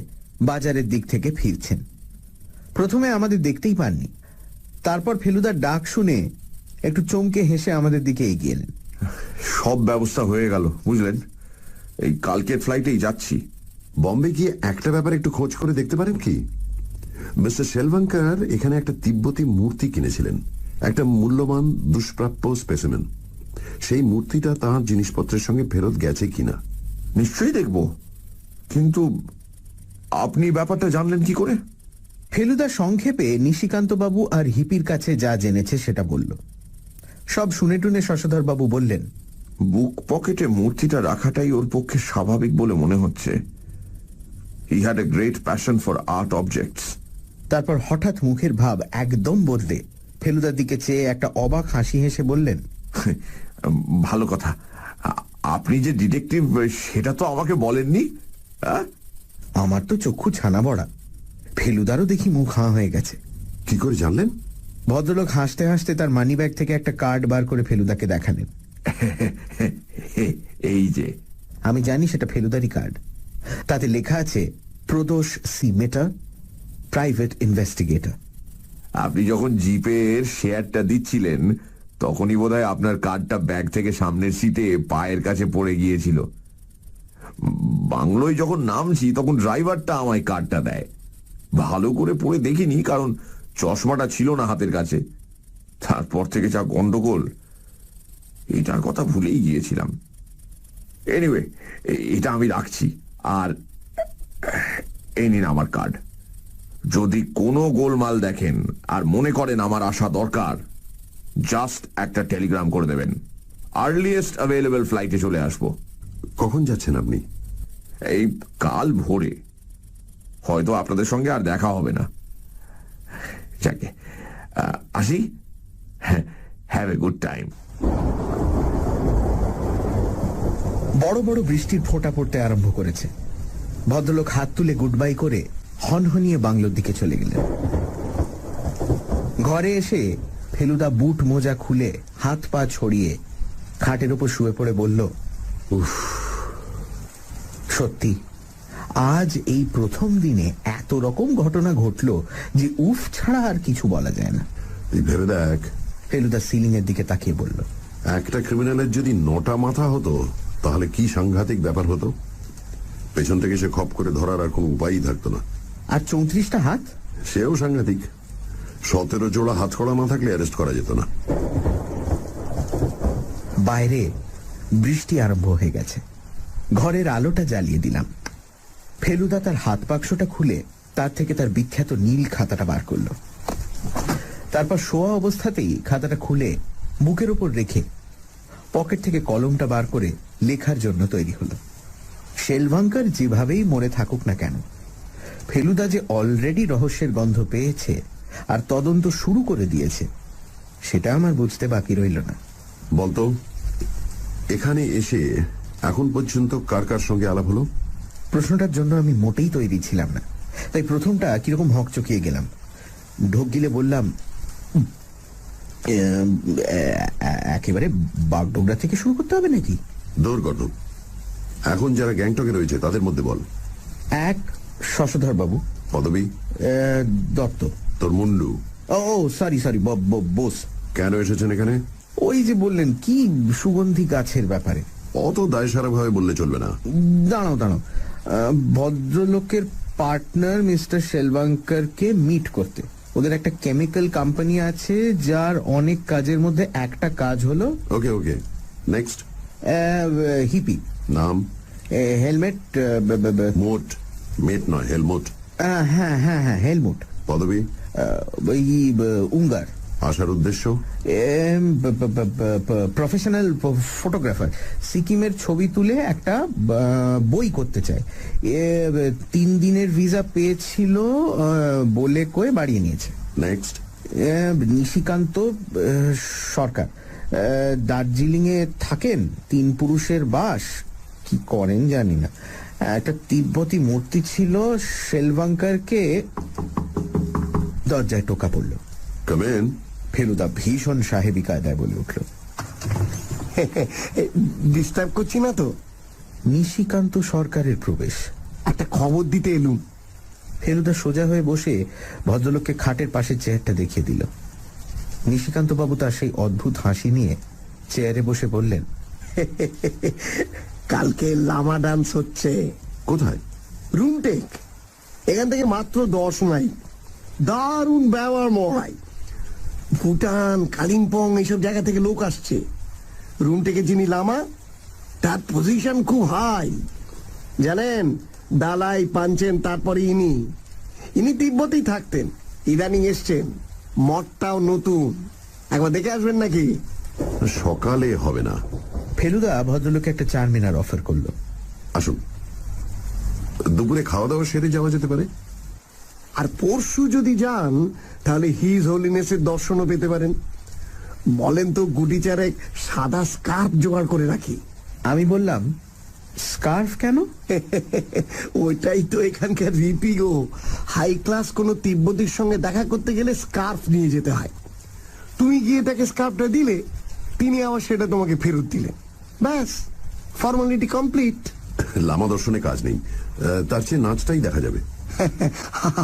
বাজারের দিক থেকে ফিরছেন। প্রথমে আমাদের দেখতেই পাননি, তারপর ফেলুদার ডাক শুনে একটু চমকে হেসে আমাদের দিকে এগিয়ে এলেন। সব ব্যবস্থা হয়ে গেল বুঝলেন, এই কালকের ফ্লাইটেই যাচ্ছি। বম্বে গিয়ে একটা ব্যাপার একটু খোঁজ করে দেখতে পারেন কি? মিস্টার শেলভাঙ্কার এখানে একটা তিব্বতী মূর্তি কিনেছিলেন, একটা মূল্যবান দুষ্প্রাপ্য স্পেসিমেন। সেই মূর্তিটা তাঁর জিনিসপত্রের সঙ্গে ফেরত গেছে কিনা। নিশ্চয়ই দেখব, কিন্তু আপনি ব্যাপারটা জানলেন কি করে? ফেলুদা সংক্ষেপে নিশিকান্ত বাবু আর হিপির কাছে যা জেনেছে সেটা বলল। সব শুনে টুনে শশধর বাবু বললেন, বুক পকেটে মূর্তিটা রাখাটাই ওর পক্ষে স্বাভাবিক বলে মনে হচ্ছে। He had a great passion for art objects. তারপর হঠাৎ মুখের ভাব একদম বদলে ফেলুদার দিকে চেয়ে একটা অবাক হাসি হেসে বললেন, ভালো কথা, আপনি যে ডিটেকটিভ সেটা তো আমাকে বলেননি। আমার তো চক্ষু ছানা বড়া। ফেলুদারও দেখি মুখ হাঁ হয়ে গেছে। কি করে জানলেন? ভদ্রলোক হাসতে হাসতে তার মানি ব্যাগ থেকে একটা কার্ড বার করে ফেলুদাকে দেখালেন। এই যে। আমি জানি সেটা ফেলুদারি কার্ড। তাতে লেখা আছে প্রদোষ সি মেটা, প্রাইভেট ইনভেস্টিগেটর। আপনি যখন জিপের শেয়ারটা দিচ্ছিলেন তখনই বোধহয় আপনার কার্ডটা ব্যাগ থেকে সামনের সিটে পায়ের কাছে পড়ে গিয়েছিল। বাংলোয় যখন নামছি তখন ড্রাইভারটা আমায় কার্ডটা দেয়। ভালো করে পড়ে দেখিনি, কারণ চশমাটা ছিল না হাতের কাছে। তারপর থেকে যা গন্ডগোল, এটার কথা ভুলেই গিয়েছিলাম। এনিওয়ে, এটা আমি রাখছি। আর এই নিন আমার কার্ড। যদি কোনো গোলমাল দেখেন আর মনে করেন আমার আসা দরকার, জাস্ট একটা টেলিগ্রাম করে দেবেন। আর্লিয়েস্ট অ্যাভেলেবল ফ্লাইটে চলে আসবো। কখন যাচ্ছেন আপনি? এই কাল ভোরে। হয়তো আপনাদের সঙ্গে আর দেখা হবে না। যাকে আসি। Have a good time. বড় বড় বৃষ্টির ফোঁটা পড়তে আরম্ভ করেছে। ভদ্রলোক হাত তুলে গুড বাই করে হনহনিয়ে বাংলোর দিকে চলে গেলেন। ঘরে এসে ফেলুদা বুট মোজা খুলে হাত পা ছড়িয়ে খাটের ওপর শুয়ে পড়ে বলল, উফ, সত্যি আজ এই প্রথম দিনে এত রকম ঘটনা ঘটলো যে উফ ছাড়া আর কিছু বলা যায় না। তুই ভেবে দেখ। ফেলুদা সিলিং এর দিকে তাকিয়ে বলল, একটা ক্রিমিনালের যদি 9টা মাথা হতো তাহলে কি সাংঘাতিক ব্যাপার হতো। পেছন থেকে সে খপ করে ধরার আর কোনো উপায়ই থাকতো না। আর 34টা হাত, সেও সাংঘাতিক। 17 জোড়া হাতকড়া না থাকলে অ্যারেস্ট করা যেত না। বাইরে বৃষ্টি আরম্ভ হয়ে গেছে। ঘরের আলোটা জ্বালিয়ে দিলাম। ফেলুদা তার হাত বাক্সটা খুলে তার থেকে তার বিখ্যাত নীল খাতাটা বার করলো। তারপর শোয়া অবস্থাতেই খাতাটা খুলে বুকের ওপর রেখে পকেট থেকে কলমটা বার করে লেখার জন্য তৈরি হলো। শেলভাঙ্কার যেভাবেই মরে থাকুক না কেন, ফেলুদা যে অলরেডি রহস্যের গন্ধ পেয়েছে আর তদন্ত শুরু করে দিয়েছে, সেটা আমার বুঝতে বাকি রইল না। বলতো, এখানে এসে এখন পর্যন্ত কার কার সঙ্গে আলাপ হলো? প্রশ্নটার জন্য আমি মোটেই তৈরি ছিলাম না, তাই প্রথমটা কিরকম হকচকিয়ে গেলাম। ঢোক গিলে বললাম, একেবারে বাগডোগরা থেকে শুরু করতে হবে নাকি? দৌড় গর্ধব, এখন যারা গ্যাংটকে রয়েছে তাদের মধ্যে বল। এক, শশধর বাবু। পদবী? দত্ত। তোর মুন্ডু? ও সরি, বোস। কেন এসেছেন এখানে? ওই যে বললেন কি সুগন্ধি গাছের ব্যাপারে। অত দায়সারা ভাবে বললে চলবে না। দাঁড়াও, ভদ্রলোকের পার্টনার মিস্টার শেলভাঙ্কারকে মিট করতে। ওদের একটা কেমিক্যাল কোম্পানি আছে যার অনেক কাজের মধ্যে একটা কাজ হলো। ওকে, নেক্সট। হিপি। নাম? হেলমেট। মোট? মেট নয়, হেলমোট। হ্যাঁ, হেলমুট। পদবী? উঙ্গার। আসার উদ্দেশ্য? Professional photographer. সিকিমের ছবি তুলে একটা বই করতে চায়। 3 দিনের ভিসা পেয়েছিল বলে কয়ে বাড়িয়ে নিয়েছে। নেক্সট। নিশিকান্ত সরকার, দার্জিলিং এ থাকেন। 3 পুরুষের বাস, কি করেন জানি না। একটা তিব্বতী মূর্তি ছিল। শেলভাঙ্কারকে দরজায় টোকা পড়ল। কামেন। ফেলুদা ভীষণ সাহেবী কায়দায় বলে উঠল, ডিস্টার্ব করছি না তো? নিশিকান্ত সরকারের প্রবেশ। একটা খবর দিতে এলুম। ফেলুদা সোজা হয়ে বসে ভদ্রলোককে খাটের পাশে চেয়ারটা দেখিয়ে দিল। নিশিকান্ত বাবু তার সেই অদ্ভুত হাসি নিয়ে চেয়ারে বসে বললেন, কালকে লামা ডান্স হচ্ছে। কোথায়? রুমটেক। এখান থেকে মাত্র 10 মাইল। দারুণ ব্যবহার মহাই। ভুটান, কালিম্পং এইসব জায়গা থেকে লোক আসছে। রুমটেকে যিনি লামা, তার পজিশন খুব হাই জানেন। দালাই পাঞ্চেন, তারপরে ইনি তিব্বতেই থাকতেন, ইদানিং এসছেন। মঠটাও নতুন, একবার দেখে আসবেন নাকি? সকালে হবে না। ফেলুদা ভদ্রলোকে একটা চারমিনার অফার করলো। আসুন, দুপুরে খাওয়া দাওয়া সেরে যাওয়া যেতে পারে। আর পরশু যদি যান তাহলে হিজ হোলিনেসের দর্শনও পেতে পারেন। বলেন তো গুটি চারেক সাদা স্কার্ফ জোগাড় করে রাখি। আমি বললাম, স্কার্ফ কেন? ওইটাই তো এখানকার রীতি গো। হাই ক্লাস কোনো তিব্বতীর সঙ্গে দেখা করতে গেলে স্কার্ফ নিয়ে যেতে হয়। তুমি গিয়ে তাকে স্কার্ফটা দিলে, তিনি আবার সেটা তোমাকে ফেরত দিলেন। ব্যাস, ফর্মালিটি কমপ্লিট। লামা দর্শনে কাজ নেই, তার চেয়ে নাচটাই দেখা যাবে।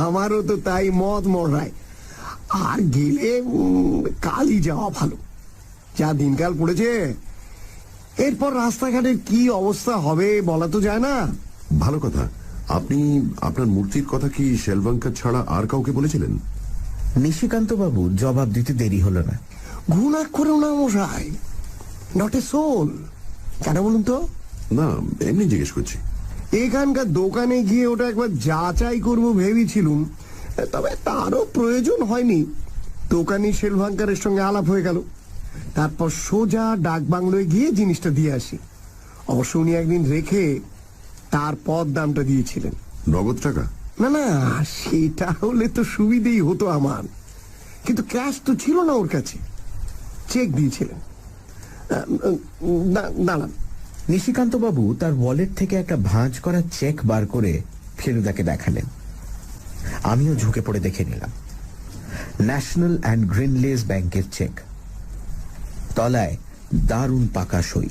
আমারও তো তাই মত মরায়। আর গেলে কালই যাওয়া ভালো, যা দিনকাল পড়েছে। এরপর রাস্তাঘাটের কি অবস্থা হবে বলা তো যায় না। ভালো কথা, আপনি আপনার মূর্তির কথা কি শেলভাঙ্কার ছাড়া আর কাউকে বলেছিলেন? নিশিকান্ত বাবু জবাব দিতে দেরি হলো না। ঘুণা করেও না মশাই, নট এ সোল। কেন বলুন তো? না, এমনি জিজ্ঞেস করছি। এখানকার দোকানে গিয়ে ওটা একবার যাচাই করবো ভেবেছিলুম, তবে তারও প্রয়োজন হয়নি। দোকানি শেলভাঙ্কারের সঙ্গে আলাপ হয়ে গেল। তারপর সোজা ডাক বাংলোয় গিয়ে জিনিসটা দিয়ে আসি। অবশ্য উনি একদিন রেখে তারপর দামটা দিয়েছিলেন। নগদ টাকা? না না, সেটা হলে তো সুবিধেই হতো আমার, কিন্তু ক্যাশ তো ছিল না ওর কাছে, চেক দিয়েছিলেন। দাঁড়ান। নিশিকান্ত বাবু তার ওয়ালেট থেকে একটা ভাঁজ করা চেক বার করে ফেলুদাকে দেখালেন। আমিও ঝুঁকে পড়ে দেখে নিলাম। ন্যাশনাল অ্যান্ড গ্রিনলেস ব্যাংকের চেক, তলায় দারুণ পাকা সই,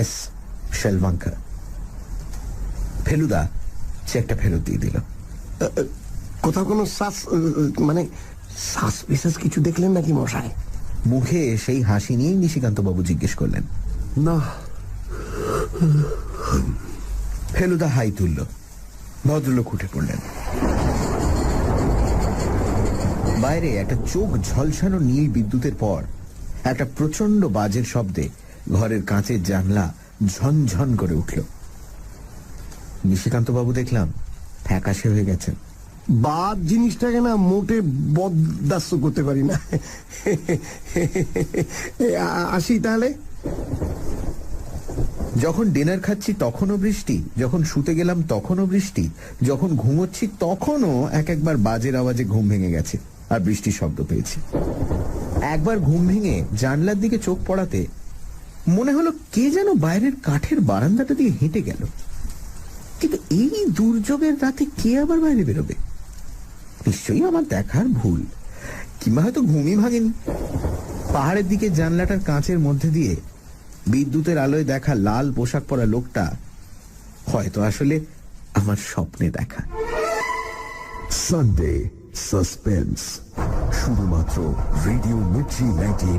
এস শেলভাঙ্কার। ফেলুদা চেকটা ফেরত দিয়ে দিল। কোথাও কোনো মানে সাসপিসাস কিছু দেখলেন নাকি মশাই? মুখে সেই হাসি নিয়েই নিশিকান্ত বাবু জিজ্ঞেস করলেন। না। ফেলুদা হাই তুলল। ভদ্রলোক উঠে পড়লেন। বাইরে একটা চোখ ঝলসানো নীল বিদ্যুতের পর একটা প্রচন্ড বাজের শব্দে ঘরের কাঁচের জানলা ঝনঝন করে উঠল। নিশিকান্ত বাবু দেখলাম ফ্যাকাশে হয়ে গেছেন। বাদ জিনিসটাকে না মোটে বরদাস্ত করতে পারি না। আসি তাহলে। যখন ডিনার খাচ্ছি তখনও বৃষ্টি, যখন শুতে গেলাম তখনও বৃষ্টি, যখন ঘুমোচ্ছি তখনও একবার বাজের আওয়াজে ঘুম ভেঙে গেছে আর বৃষ্টির শব্দ পেয়েছি। একবার ঘুম ভেঙে জানলার দিকে চোখ পড়াতে মনে হলো কে যেন বাইরের কাঠের বারান্দাটা দিয়ে হেঁটে গেল। কিন্তু এই দুর্যোগের রাতে কে আবার বাইরে বেরোবে? নিশ্চয়ই আমার দেখার ভুল, কিংবা হয়তো ঘুমই ভাঙেনি। পাহাড়ের দিকে জানলাটার কাঁচের মধ্যে দিয়ে বিদ্যুতের আলোয় দেখা লাল পোশাক পরা লোকটা হয়তো আসলে আমার স্বপ্নে দেখা। সানডে সাসপেন্স, শুধুমাত্র রেডিও মির্চি 98।